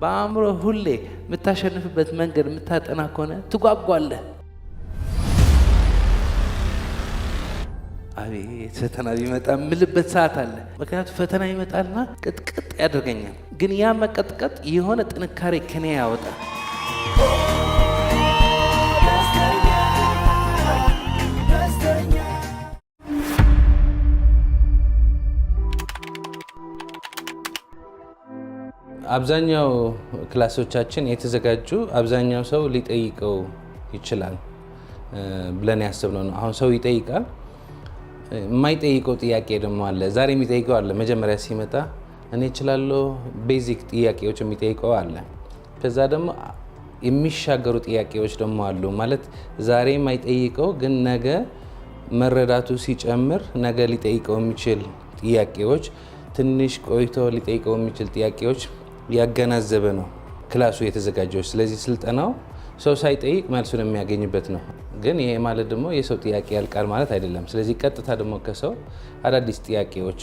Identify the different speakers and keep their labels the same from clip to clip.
Speaker 1: በአእምሮ ሁሌ የምታሸንፍበት መንገድ የምታጠና ከሆነ ትጓጓለህ። አቤት ፈተና ቢመጣ የምልበት ሰዓት አለ። ምክንያቱም ፈተና ይመጣልና ቅጥቅጥ ያደርገኛል። ግን ያ መቀጥቀጥ የሆነ ጥንካሬ ከኔ ያወጣል። አብዛኛው ክላሶቻችን የተዘጋጁ አብዛኛው ሰው ሊጠይቀው ይችላል ብለን ያሰብነው ነው። አሁን ሰው ይጠይቃል፣ የማይጠይቀው ጥያቄ ደግሞ አለ። ዛሬ የሚጠይቀው አለ፣ መጀመሪያ ሲመጣ እኔ እችላለሁ ቤዚክ ጥያቄዎች የሚጠይቀው አለ። ከዛ ደግሞ የሚሻገሩ ጥያቄዎች ደግሞ አሉ። ማለት ዛሬ የማይጠይቀው ግን ነገ መረዳቱ ሲጨምር ነገ ሊጠይቀው የሚችል ጥያቄዎች፣ ትንሽ ቆይቶ ሊጠይቀው የሚችል ጥያቄዎች ያገናዘበ ነው ክላሱ የተዘጋጀው። ስለዚህ ስልጠናው ሰው ሳይጠይቅ መልሱን የሚያገኝበት ነው። ግን ይሄ ማለት ደግሞ የሰው ጥያቄ ያልቃል ማለት አይደለም። ስለዚህ ቀጥታ ደግሞ ከሰው አዳዲስ ጥያቄዎች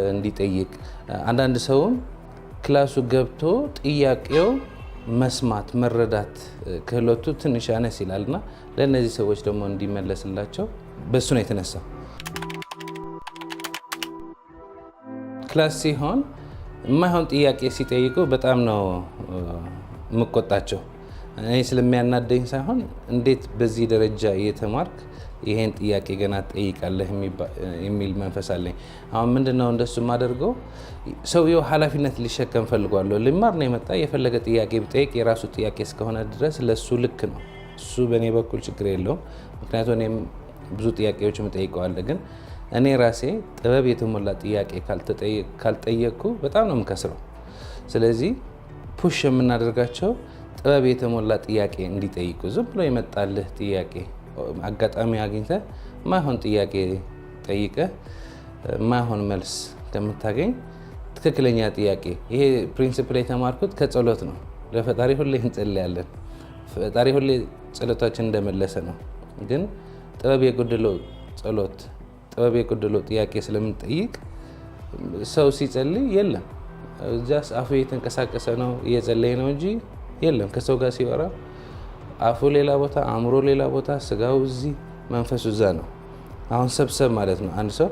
Speaker 1: እንዲጠይቅ፣ አንዳንድ ሰውም ክላሱ ገብቶ ጥያቄው መስማት መረዳት ክህሎቱ ትንሽ ያነስ ይላልና ለእነዚህ ሰዎች ደግሞ እንዲመለስላቸው በሱ ነው የተነሳው። ክላስ ሲሆን የማይሆን ጥያቄ ሲጠይቁ በጣም ነው የምቆጣቸው። እኔ ስለሚያናደኝ ሳይሆን እንዴት በዚህ ደረጃ እየተማርክ ይሄን ጥያቄ ገና ትጠይቃለህ የሚል መንፈስ አለኝ። አሁን ምንድነው እንደሱ የማደርገው፣ ሰውየው ኃላፊነት ሊሸከም ፈልጓለሁ። ልማር ነው የመጣ የፈለገ ጥያቄ ቢጠይቅ የራሱ ጥያቄ እስከሆነ ድረስ ለሱ ልክ ነው። እሱ በእኔ በኩል ችግር የለውም። ምክንያቱም እኔም ብዙ ጥያቄዎች የምጠይቀዋለሁ። ግን እኔ ራሴ ጥበብ የተሞላ ጥያቄ ካልጠየቅኩ በጣም ነው የምከስረው። ስለዚህ ፑሽ የምናደርጋቸው ጥበብ የተሞላ ጥያቄ እንዲጠይቁ። ዝም ብሎ የመጣልህ ጥያቄ አጋጣሚ አግኝተህ ማይሆን ጥያቄ ጠይቀህ ማይሆን መልስ ከምታገኝ ትክክለኛ ጥያቄ። ይሄ ፕሪንሲፕል የተማርኩት ከጸሎት ነው። ለፈጣሪ ሁሌ እንጸልያለን። ፈጣሪ ሁሌ ጸሎታችን እንደመለሰ ነው። ግን ጥበብ የጎደለው ጸሎት፣ ጥበብ የጎደለው ጥያቄ ስለምንጠይቅ ሰው ሲጸልይ የለም እዚያስ አፉ እየተንቀሳቀሰ ነው እየጸለየ ነው እንጂ የለም። ከሰው ጋር ሲወራ አፉ ሌላ ቦታ፣ አእምሮ ሌላ ቦታ፣ ስጋው እዚህ፣ መንፈሱ እዛ ነው። አሁን ሰብሰብ ማለት ነው። አንድ ሰው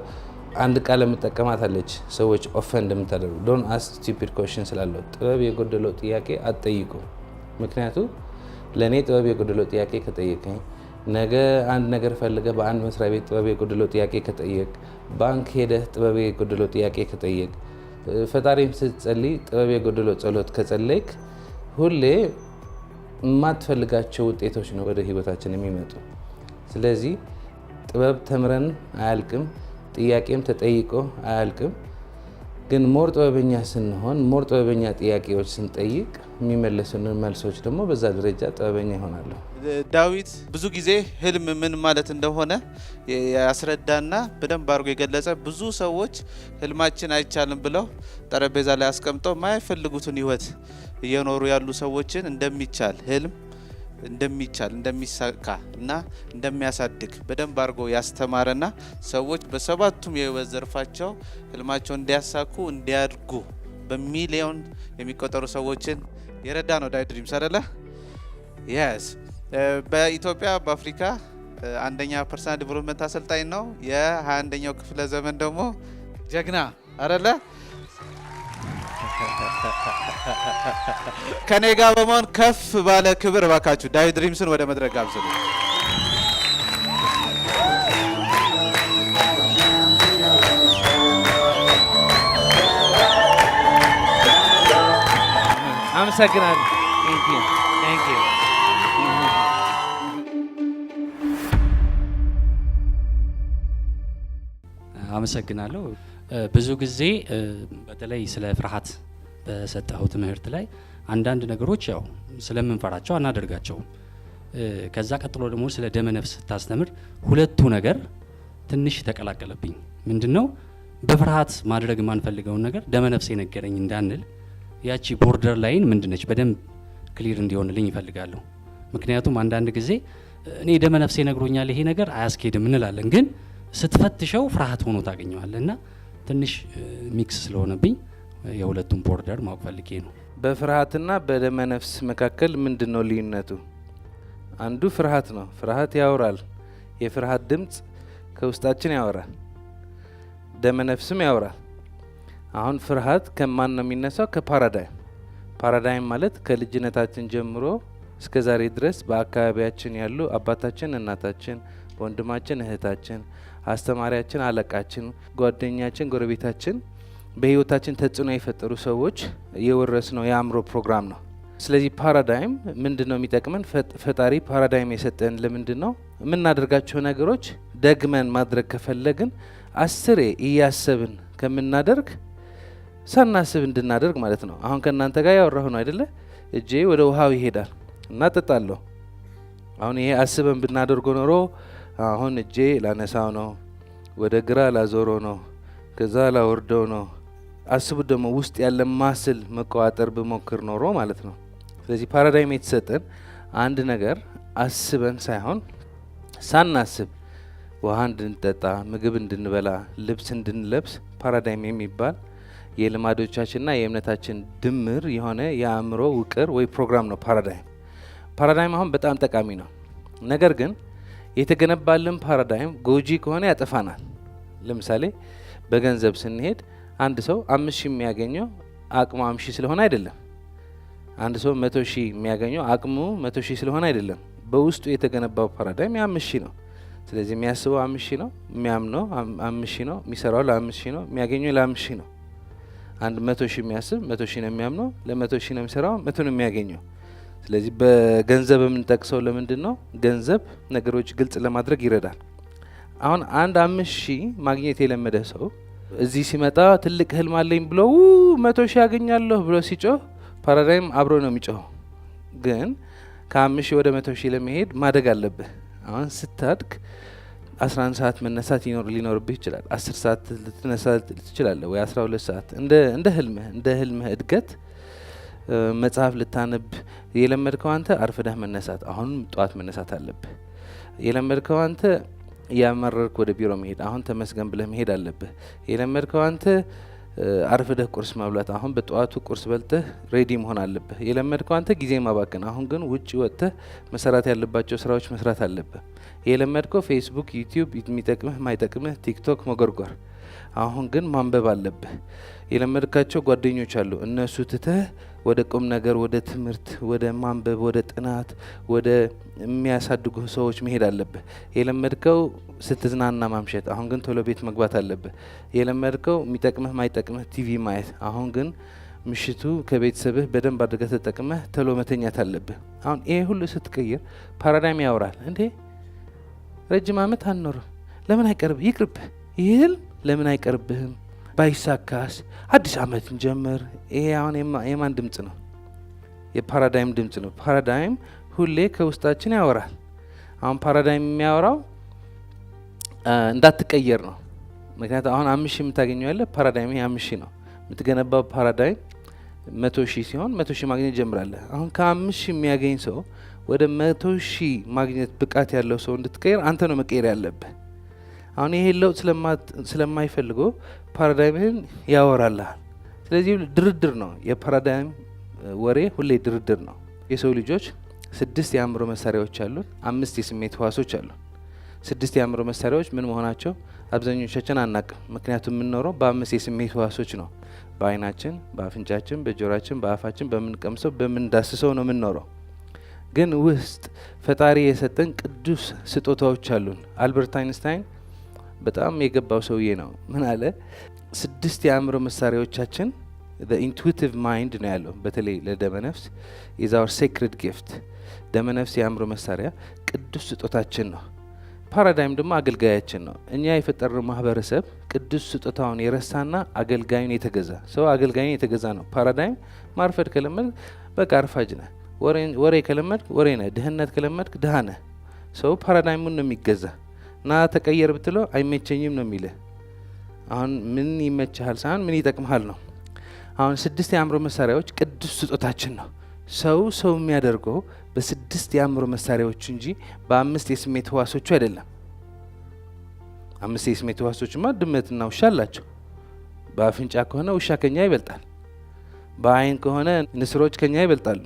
Speaker 1: አንድ ቃል የምጠቀማት አለች ሰዎች ኦፈንድ የምታደርጉ ዶንት አስክ ስቱፒድ ኮሽን ስላለው ጥበብ የጎደለው ጥያቄ አትጠይቁ። ምክንያቱም ለእኔ ጥበብ የጎደለው ጥያቄ ከጠየቀኝ ነገ አንድ ነገር ፈልገህ በአንድ መስሪያ ቤት ጥበብ የጎደለው ጥያቄ ከጠየቅ፣ ባንክ ሄደህ ጥበብ የጎደለው ጥያቄ ከጠየቅ፣ ፈጣሪም ስትጸልይ ጥበብ የጎደለው ጸሎት ከጸለይክ ሁሌ የማትፈልጋቸው ውጤቶች ነው ወደ ህይወታችን የሚመጡ። ስለዚህ ጥበብ ተምረን አያልቅም፣ ጥያቄም ተጠይቆ አያልቅም። ግን ሞር ጥበበኛ ስንሆን፣ ሞር ጥበበኛ ጥያቄዎች ስንጠይቅ የሚመለሱንን መልሶች ደግሞ በዛ ደረጃ ጥበበኛ ይሆናሉ።
Speaker 2: ዳዊት ብዙ ጊዜ ህልም ምን ማለት እንደሆነ ያስረዳና በደንብ አድርጎ የገለጸ፣ ብዙ ሰዎች ህልማችን አይቻልም ብለው ጠረጴዛ ላይ አስቀምጠው የማይፈልጉትን ህይወት እየኖሩ ያሉ ሰዎችን እንደሚቻል ህልም እንደሚቻል እንደሚሳካ እና እንደሚያሳድግ በደንብ አድርጎ ያስተማረና ሰዎች በሰባቱም የህይወት ዘርፋቸው ህልማቸውን እንዲያሳኩ እንዲያድጉ በሚሊዮን የሚቆጠሩ ሰዎችን የረዳ ነው ዳዊት ድሪምስ አይደለ? የስ በኢትዮጵያ በአፍሪካ አንደኛ ፐርሰናል ዲቨሎፕመንት አሰልጣኝ ነው። የ21ኛው ክፍለ ዘመን ደግሞ ጀግና አይደለ? ከኔ ጋር በመሆን ከፍ ባለ ክብር እባካችሁ ዳዊት ድሪምስን ወደ መድረክ ጋብዙ።
Speaker 1: አመሰግናለሁ። ቴንክ ዩ።
Speaker 3: አመሰግናለሁ። ብዙ ጊዜ በተለይ ስለ ፍርሃት በሰጠው ትምህርት ላይ አንዳንድ ነገሮች ያው ስለምንፈራቸው አናደርጋቸውም። ከዛ ቀጥሎ ደግሞ ስለ ደመ ነፍስ ስታስተምር ሁለቱ ነገር ትንሽ ተቀላቀለብኝ። ምንድነው በፍርሃት ማድረግ የማንፈልገውን ነገር ደመ ነፍስ የነገረኝ እንዳንል ያቺ ቦርደር ላይን ምንድነች በደንብ ክሊር እንዲሆንልኝ ይፈልጋለሁ። ምክንያቱም አንዳንድ ጊዜ እኔ ደመ ነፍስ ነግሮኛል ይሄ ነገር አያስኬድም እንላለን፣ ግን ስትፈትሸው ፍርሃት ሆኖ ታገኘዋለህና ትንሽ ሚክስ ስለሆነብኝ የሁለቱም ቦርደር ማወቅ ፈልጌ ነው።
Speaker 1: በፍርሃትና በደመ ነፍስ መካከል ምንድን ነው ልዩነቱ? አንዱ ፍርሃት ነው። ፍርሃት ያወራል። የፍርሃት ድምፅ ከውስጣችን ያወራል። ደመ ነፍስም ያወራል። አሁን ፍርሃት ከማን ነው የሚነሳው? ከፓራዳይም። ፓራዳይም ማለት ከልጅነታችን ጀምሮ እስከ ዛሬ ድረስ በአካባቢያችን ያሉ አባታችን፣ እናታችን፣ ወንድማችን፣ እህታችን፣ አስተማሪያችን፣ አለቃችን፣ ጓደኛችን፣ ጎረቤታችን በህይወታችን ተጽዕኖ የፈጠሩ ሰዎች የወረስ ነው የአእምሮ ፕሮግራም ነው። ስለዚህ ፓራዳይም ምንድን ነው የሚጠቅመን? ፈጣሪ ፓራዳይም የሰጠን ለምንድን ነው? የምናደርጋቸው ነገሮች ደግመን ማድረግ ከፈለግን 10 እያሰብን ከምናደርግ ሳናስብ እንድናደርግ ማለት ነው። አሁን ከእናንተ ጋር ያወራሁ ነው አይደለ? እጄ ወደ ውሃው ይሄዳል እና ጠጣለሁ። አሁን ይሄ አስበን ብናደርጎ ኖሮ አሁን እጄ ላነሳው ነው፣ ወደ ግራ ላዞረው ነው፣ ከዛ ላወርደው ነው። አስቡ ደግሞ ውስጥ ያለ ማስል መቆጣጠር ብሞክር ኖሮ ማለት ነው። ስለዚህ ፓራዳይም የተሰጠን አንድ ነገር አስበን ሳይሆን ሳናስብ ውሃ እንድንጠጣ፣ ምግብ እንድንበላ፣ ልብስ እንድንለብስ ፓራዳይም የሚባል የልማዶቻችንና የእምነታችን ድምር የሆነ የአእምሮ ውቅር ወይ ፕሮግራም ነው ፓራዳይም። ፓራዳይም አሁን በጣም ጠቃሚ ነው። ነገር ግን የተገነባልን ፓራዳይም ጎጂ ከሆነ ያጠፋናል። ለምሳሌ በገንዘብ ስንሄድ አንድ ሰው 5,000 የሚያገኘው አቅሙ 5,000 ስለሆነ አይደለም። አንድ ሰው 100,000 የሚያገኘው አቅሙ 100,000 ስለሆነ አይደለም። በውስጡ የተገነባው ፓራዳይም የ5,000 ነው። ስለዚህ የሚያስበው 5,000 ነው፣ የሚያምነው 5,000 ነው፣ የሚሰራው ለ5,000 ነው፣ የሚያገኘው ለ5,000 ነው። አንድ 100,000 የሚያስብ 100,000 ነው የሚያምነው፣ ለ100,000 ነው የሚሰራው፣ 100 ነው የሚያገኘው። ስለዚህ በገንዘብ የምንጠቅሰው ለምንድን ነው? ገንዘብ ነገሮች ግልጽ ለማድረግ ይረዳል። አሁን አንድ 5,000 ማግኘት የለመደ ሰው እዚህ ሲመጣ ትልቅ ህልም አለኝ ብሎ 100,000 ያገኛለሁ ብሎ ሲጮህ ፓራዳይም አብሮ ነው የሚጮኸው። ግን ከ5,000 ወደ 100,000 ለመሄድ ማደግ አለብህ። አሁን ስታድግ 11 ሰዓት መነሳት ሊኖርብህ ይችላል። 10 ሰዓት ልትነሳ ትችላለህ፣ ወይ 12 ሰዓት እንደ ህልምህ እድገት። መጽሐፍ ልታነብ የለመድከው አንተ አርፍደህ መነሳት፣ አሁን ጠዋት መነሳት አለብህ። የለመድከው አንተ ያመረርክ ወደ ቢሮ መሄድ፣ አሁን ተመስገን ብለህ መሄድ አለብህ። የለመድከው አንተ አርፍደህ ቁርስ መብላት፣ አሁን በጠዋቱ ቁርስ በልተህ ሬዲ መሆን አለብህ። የለመድከው አንተ ጊዜ ማባከን፣ አሁን ግን ውጭ ወጥተህ መሰራት ያለባቸው ስራዎች መስራት አለብህ። የለመድከው ፌስቡክ፣ ዩቲዩብ የሚጠቅምህ ማይጠቅምህ፣ ቲክቶክ መጎርጎር፣ አሁን ግን ማንበብ አለብህ። የለመድካቸው ጓደኞች አሉ፣ እነሱ ትተህ ወደ ቁም ነገር፣ ወደ ትምህርት፣ ወደ ማንበብ፣ ወደ ጥናት፣ ወደ የሚያሳድጉ ሰዎች መሄድ አለብህ። የለመድከው ስትዝናና ማምሸት፣ አሁን ግን ቶሎ ቤት መግባት አለብህ። የለመድከው የሚጠቅምህ ማይጠቅምህ ቲቪ ማየት፣ አሁን ግን ምሽቱ ከቤተሰብህ በደንብ አድርገህ ተጠቅመህ ቶሎ መተኛት አለብህ። አሁን ይሄ ሁሉ ስትቀይር ፓራዳይም ያወራል። እንዴ ረጅም ዓመት አንኖርም፣ ለምን አይቀርብህ? ይቅርብህ። ይህል ለምን አይቀርብህም? ባይሳካስ? አዲስ ዓመት እንጀምር። ይሄ አሁን የማን ድምጽ ነው? የፓራዳይም ድምጽ ነው። ፓራዳይም ሁሌ ከውስጣችን ያወራል። አሁን ፓራዳይም የሚያወራው እንዳትቀየር ነው። ምክንያቱም አሁን 5,000 የምታገኘው ያለ ፓራዳይም 5,000 ነው የምትገነባው። ፓራዳይም 100,000 ሲሆን 100,000 ማግኘት ጀምራለህ። አሁን ከ5,000 የሚያገኝ ሰው ወደ 100,000 ማግኘት ብቃት ያለው ሰው እንድትቀየር አንተ ነው መቀየር ያለብህ። አሁን ይሄ ለውጥ ስለማይፈልገው ፓራዳይምን ያወራልሃል። ስለዚህ ድርድር ነው። የፓራዳይም ወሬ ሁሌ ድርድር ነው። የሰው ልጆች 6 የአእምሮ መሳሪያዎች አሉ፣ 5 የስሜት ህዋሶች አሉ። 6 የአእምሮ መሳሪያዎች ምን መሆናቸው አብዛኞቻችን አናቅም። ምክንያቱም የምንኖረው በ5 የስሜት ህዋሶች ነው። በአይናችን፣ በአፍንጫችን፣ በጆሮአችን፣ በአፋችን፣ በምንቀምሰው፣ በምንዳስሰው ነው የምንኖረው። ግን ውስጥ ፈጣሪ የሰጠን ቅዱስ ስጦታዎች አሉን። አልበርት አይንስታይን በጣም የገባው ሰውዬ ነው። ምን አለ? 6 የአእምሮ መሳሪያዎቻችን ኢንቱዊቲቭ ማይንድ ነው ያለው። በተለይ ለደመነፍስ ኢዝ አወር ሴክሬድ ጊፍት። ደመነፍስ የአእምሮ መሳሪያ ቅዱስ ስጦታችን ነው። ፓራዳይም ደግሞ አገልጋያችን ነው። እኛ የፈጠርነው ማህበረሰብ ቅዱስ ስጦታውን የረሳና አገልጋዩን የተገዛ ሰው አገልጋዩን የተገዛ ነው። ፓራዳይም ማርፈድ ከለመድ በቃ አርፋጅ ነህ። ወሬ ከለመድ ወሬ ነህ። ድህነት ከለመድክ ድሃ ነህ። ሰው ፓራዳይሙን ነው የሚገዛ እና ተቀየር ብትለው አይመቸኝም ነው የሚልህ። አሁን ምን ይመችሃል ሳይሆን ምን ይጠቅምሃል ነው። አሁን 6 የአእምሮ መሳሪያዎች ቅዱስ ስጦታችን ነው። ሰው የሚያደርገው በ6 የአእምሮ መሳሪያዎቹ እንጂ በ5 የስሜት ህዋሶቹ አይደለም። 5 የስሜት ህዋሶችማ ድመትና ውሻ አላቸው። በአፍንጫ ከሆነ ውሻ ከኛ ይበልጣል። በአይን ከሆነ ንስሮች ከኛ ይበልጣሉ።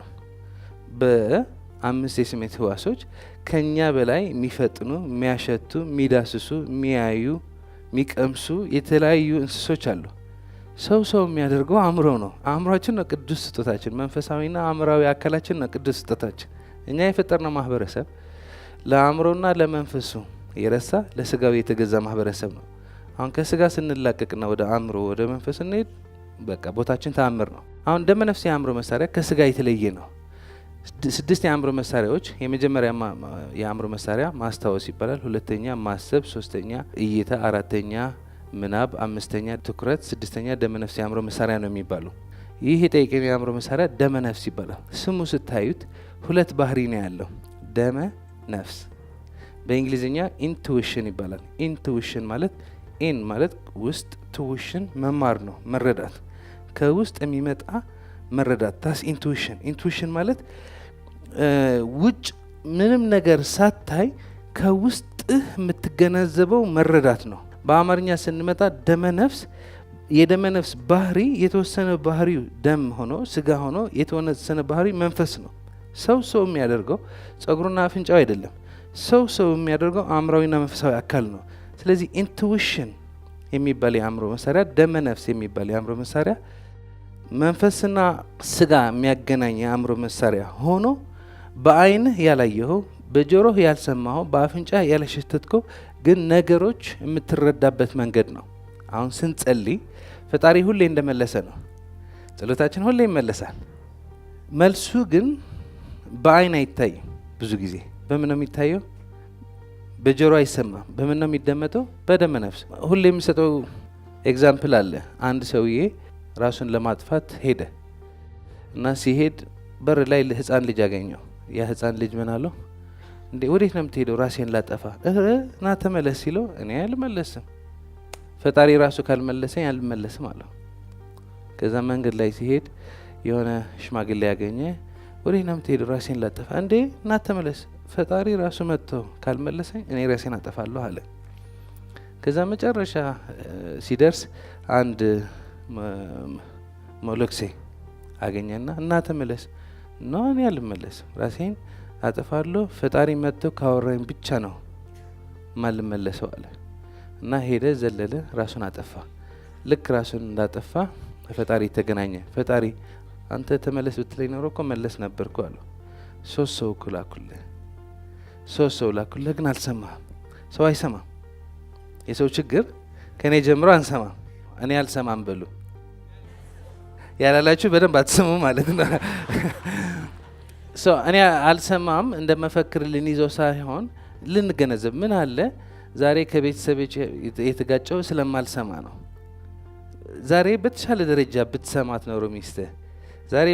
Speaker 1: በ5 የስሜት ህዋሶች ከኛ በላይ የሚፈጥኑ፣ የሚያሸቱ፣ የሚዳስሱ፣ የሚያዩ፣ የሚቀምሱ የተለያዩ እንስሶች አሉ። ሰው የሚያደርገው አእምሮ ነው። አእምሯችን ነው ቅዱስ ስጦታችን። መንፈሳዊና አእምራዊ አካላችን ነው ቅዱስ ስጦታችን። እኛ የፈጠርነው ማህበረሰብ ለአእምሮና ለመንፈሱ የረሳ ለስጋው የተገዛ ማህበረሰብ ነው። አሁን ከስጋ ስንላቀቅና ወደ አእምሮ ወደ መንፈስ ስንሄድ በቃ ቦታችን ተአምር ነው። አሁን ደመ ነፍስ የአእምሮ መሳሪያ ከስጋ የተለየ ነው። 6 የአእምሮ መሳሪያዎች፣ የመጀመሪያ የአእምሮ መሳሪያ ማስታወስ ይባላል። 2ኛ ማሰብ፣ 3ኛ እይታ፣ 4ኛ ምናብ፣ 5ኛ ትኩረት፣ 6ኛ ደመ ነፍስ የአእምሮ መሳሪያ ነው የሚባሉ። ይህ የጠየቀኝ የአእምሮ መሳሪያ ደመ ነፍስ ይባላል። ስሙ ስታዩት 2 ባህሪ ነው ያለው። ደመ ነፍስ በእንግሊዝኛ ኢንቱዊሽን ይባላል። ኢንቱዊሽን ማለት ኢን ማለት ውስጥ፣ ቱዊሽን መማር ነው መረዳት፣ ከውስጥ የሚመጣ መረዳት። ታስ ኢንቱዊሽን። ኢንቱዊሽን ማለት ውጭ ምንም ነገር ሳታይ ከውስጥህ የምትገነዘበው መረዳት ነው። በአማርኛ ስንመጣ ደመ ነፍስ፣ የደመ ነፍስ ባህሪ የተወሰነ ባህሪው ደም ሆኖ ስጋ ሆኖ የተወሰነ ባህሪ መንፈስ ነው። ሰው የሚያደርገው ጸጉሩና አፍንጫው አይደለም። ሰው የሚያደርገው አእምራዊና መንፈሳዊ አካል ነው። ስለዚህ ኢንቱዊሽን የሚባል የአእምሮ መሳሪያ፣ ደመ ነፍስ የሚባል የአእምሮ መሳሪያ መንፈስና ስጋ የሚያገናኝ የአእምሮ መሳሪያ ሆኖ በአይንህ ያላየኸው፣ በጆሮህ ያልሰማኸው፣ በአፍንጫህ ያላሸተትከው ግን ነገሮች የምትረዳበት መንገድ ነው። አሁን ስንጸልይ ፈጣሪ ሁሌ እንደመለሰ ነው። ጸሎታችን ሁሌ ይመለሳል። መልሱ ግን በአይን አይታይም። ብዙ ጊዜ በምን ነው የሚታየው? በጆሮ አይሰማም። በምን ነው የሚደመጠው? በደመ ነፍስ። ሁሌ የሚሰጠው ኤግዛምፕል አለ። አንድ ሰውዬ ራሱን ለማጥፋት ሄደ እና ሲሄድ በር ላይ ህፃን ልጅ አገኘው። ያ ህፃን ልጅ ምን አለው? እንዴ ወዴት ነው የምትሄደው? ራሴን ላጠፋ። ና ተመለስ ሲለው እኔ አልመለስም፣ ፈጣሪ ራሱ ካልመለሰኝ አልመለስም አለው። ከዛ መንገድ ላይ ሲሄድ የሆነ ሽማግሌ ያገኘ። ወዴት ነው የምትሄደው? ራሴን ላጠፋ። እንዴ ና ተመለስ፣ ፈጣሪ ራሱ መጥቶ ካልመለሰኝ እኔ ራሴን አጠፋለሁ አለ። ከዛ መጨረሻ ሲደርስ አንድ ሞሎክሴ አገኘና እና ተመለስ። ኖ እኔ አልመለስም፣ ራሴን አጠፋለሁ፣ ፈጣሪ መጥቶ ካወራኝ ብቻ ነው ማልመለሰው አለ። እና ሄደ፣ ዘለለ፣ ራሱን አጠፋ። ልክ ራሱን እንዳጠፋ ፈጣሪ ተገናኘ። ፈጣሪ አንተ ተመለስ ብትለኝ ኖሮ እኮ መለስ ነበርኩ አለው። 3 ሰው እኮ ላኩልህ፣ 3 ሰው ላኩልህ፣ ግን አልሰማህም። ሰው አይሰማም። የሰው ችግር ከእኔ ጀምሮ አንሰማም። እኔ አልሰማም በሉ። ያላላችሁ በደንብ አትሰሙ ማለት ነው። እኔ አልሰማም እንደ መፈክር ልንይዘው ሳይሆን ልንገነዘብ፣ ምን አለ ዛሬ ከቤተሰብ የተጋጨው ስለማልሰማ ነው። ዛሬ በተሻለ ደረጃ ብትሰማት ኖሮ ሚስትህ፣ ዛሬ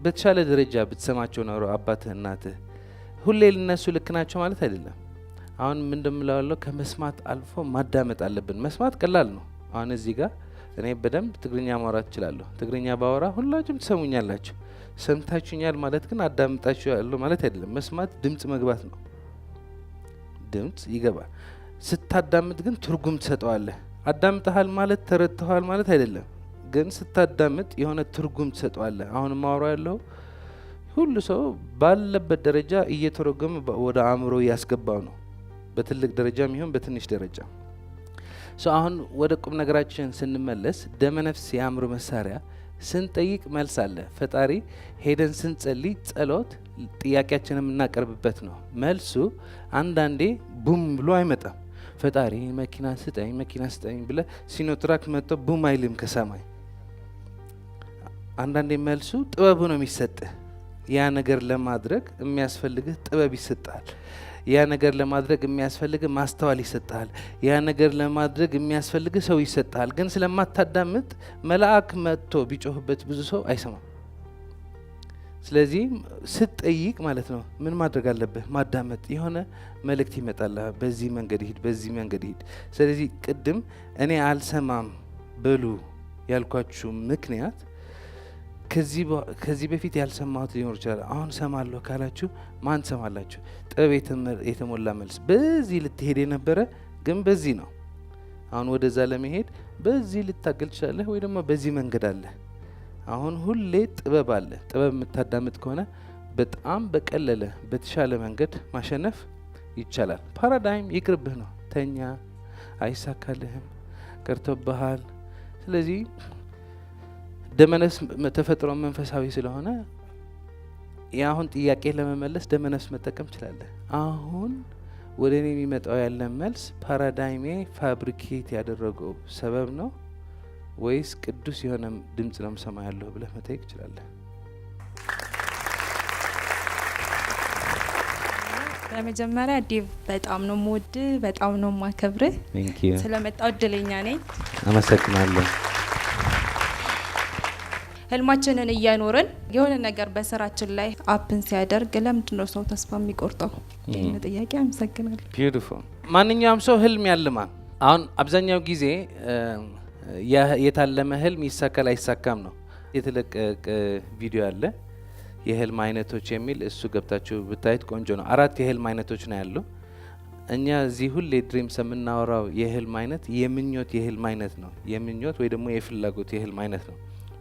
Speaker 1: በተሻለ ደረጃ ብትሰማቸው ኖሮ አባትህ፣ እናትህ፣ ሁሌ ልነሱ ልክ ናቸው ማለት አይደለም። አሁን ምን እንደምላለው ከመስማት አልፎ ማዳመጥ አለብን። መስማት ቀላል ነው። አሁን እዚህ ጋር እኔ በደንብ ትግርኛ ማውራት እችላለሁ። ትግርኛ ባወራ ሁላችሁም ትሰሙኛላችሁ። ሰምታችሁኛል ማለት ግን አዳምጣችሁ ያለው ማለት አይደለም። መስማት ድምጽ መግባት ነው። ድምጽ ይገባል። ስታዳምጥ ግን ትርጉም ትሰጠዋለህ። አዳምጠሃል ማለት ተረድተሃል ማለት አይደለም፣ ግን ስታዳምጥ የሆነ ትርጉም ትሰጠዋለህ። አሁን ማውራ ያለው ሁሉ ሰው ባለበት ደረጃ እየተረጎመ ወደ አእምሮ ያስገባው ነው፣ በትልቅ ደረጃም ይሁን በትንሽ ደረጃ። አሁን ወደ ቁም ነገራችን ስንመለስ ደመ ነፍስ የአእምሮ መሳሪያ ስንጠይቅ መልስ አለ። ፈጣሪ ሄደን ስንጸልይ ጸሎት ጥያቄያችንን የምናቀርብበት ነው። መልሱ አንዳንዴ ቡም ብሎ አይመጣም። ፈጣሪ መኪና ስጠኝ መኪና ስጠኝ ብለ ሲኖትራክ መጥቶ ቡም አይልም ከሰማይ። አንዳንዴ መልሱ ጥበቡ ነው የሚሰጥህ። ያ ነገር ለማድረግ የሚያስፈልግህ ጥበብ ይሰጣል። ያ ነገር ለማድረግ የሚያስፈልግህ ማስተዋል ይሰጣል። ያ ነገር ለማድረግ የሚያስፈልግህ ሰው ይሰጣል። ግን ስለማታዳምጥ መልአክ መጥቶ ቢጮህበት ብዙ ሰው አይሰማም። ስለዚህ ስትጠይቅ ማለት ነው ምን ማድረግ አለብህ? ማዳመጥ። የሆነ መልእክት ይመጣል፣ በዚህ መንገድ ሂድ፣ በዚህ መንገድ ሂድ። ስለዚህ ቅድም እኔ አልሰማም በሉ ያልኳችሁ ምክንያት ከዚህ በፊት ያልሰማሁት ሊኖር ይችላል። አሁን ሰማለሁ ካላችሁ ማን ሰማላችሁ? ጥበብ የተሞላ መልስ። በዚህ ልትሄድ የነበረ ግን በዚህ ነው። አሁን ወደዛ ለመሄድ በዚህ ልታገል ትችላለህ፣ ወይ ደግሞ በዚህ መንገድ አለ። አሁን ሁሌ ጥበብ አለ። ጥበብ የምታዳምጥ ከሆነ በጣም በቀለለ በተሻለ መንገድ ማሸነፍ ይቻላል። ፓራዳይም ይቅርብህ ነው። ተኛ፣ አይሳካልህም፣ ቀርቶብሃል። ስለዚህ ደመነፍስ ተፈጥሮ መንፈሳዊ ስለሆነ የአሁን ጥያቄ ለመመለስ ደመነፍስ መጠቀም ትችላለህ። አሁን ወደ እኔ የሚመጣው ያለ መልስ ፓራዳይሜ ፋብሪኬት ያደረገው ሰበብ ነው ወይስ ቅዱስ የሆነ ድምጽ ነው ሰማ ያለው ብለህ መጠየቅ ትችላለህ።
Speaker 4: በመጀመሪያ ዴቭ በጣም ነው የምወድህ፣ በጣም ነው የማከብርህ። ስለመጣው እድለኛ ነኝ።
Speaker 1: አመሰግናለሁ።
Speaker 4: ህልማችንን እያኖርን የሆነ ነገር በስራችን ላይ አፕን ሲያደርግ ለምንድን ነው ሰው ተስፋ የሚቆርጠው? ይህን ጥያቄ አመሰግናለሁ።
Speaker 1: ቢዩቲፉል። ማንኛውም ሰው ህልም ያልማል። አሁን አብዛኛው ጊዜ የታለመ ህልም ይሳካል አይሳካም ነው። የተለቀቀ ቪዲዮ አለ የህልም አይነቶች የሚል፣ እሱ ገብታችሁ ብታዩት ቆንጆ ነው። 4 የህልም አይነቶች ነው ያሉ። እኛ እዚህ ሁሌ ድሪምስ የምናወራው የህልም አይነት የምኞት የህልም አይነት ነው። የምኞት ወይ ደግሞ የፍላጎት የህልም አይነት ነው።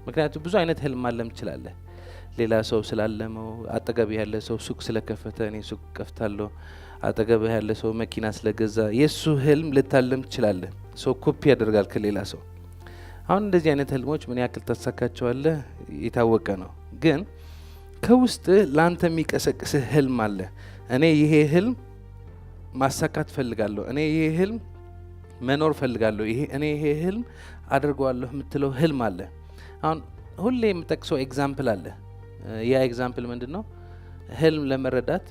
Speaker 1: ምክንያቱም ብዙ አይነት ህልም ማለም ትችላለህ። ሌላ ሰው ስላለመው፣ አጠገብ ያለ ሰው ሱቅ ስለከፈተ እኔ ሱቅ ከፍታለሁ፣ አጠገብ ያለ ሰው መኪና ስለገዛ የሱ ህልም ልታለም ትችላለህ። ሰው ኮፒ ያደርጋል ከሌላ ሰው። አሁን እንደዚህ አይነት ህልሞች ምን ያክል ታሳካቸዋለህ የታወቀ ነው። ግን ከውስጥ ላንተ የሚቀሰቅስህ ህልም አለ። እኔ ይሄ ህልም ማሳካት ፈልጋለሁ፣ እኔ ይሄ ህልም መኖር ፈልጋለሁ፣ እኔ ይሄ ህልም አድርገዋለሁ የምትለው ህልም አለ። አሁን ሁሌ የምጠቅሰው ኤግዛምፕል አለ። ያ ኤግዛምፕል ምንድን ነው? ህልም ለመረዳት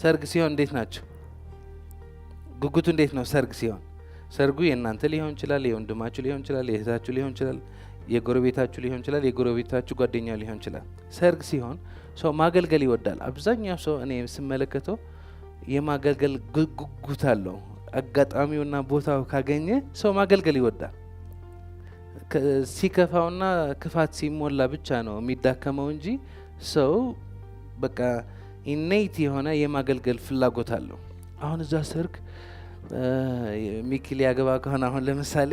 Speaker 1: ሰርግ ሲሆን እንዴት ናቸው? ጉጉቱ እንዴት ነው? ሰርግ ሲሆን ሰርጉ የእናንተ ሊሆን ይችላል፣ የወንድማችሁ ሊሆን ይችላል፣ የእህታችሁ ሊሆን ይችላል፣ የጎረቤታችሁ ሊሆን ይችላል፣ የጎረቤታችሁ ጓደኛ ሊሆን ይችላል። ሰርግ ሲሆን ሰው ማገልገል ይወዳል። አብዛኛው ሰው እኔ ስመለከተው የማገልገል ጉጉት አለው። አጋጣሚውና ቦታው ካገኘ ሰው ማገልገል ይወዳል። ሲከፋውና ክፋት ሲሞላ ብቻ ነው የሚዳከመው እንጂ ሰው በቃ ኢኔት የሆነ የማገልገል ፍላጎት አለው። አሁን እዛ ሰርግ ሚኪ ሊያገባ ከሆነ አሁን ለምሳሌ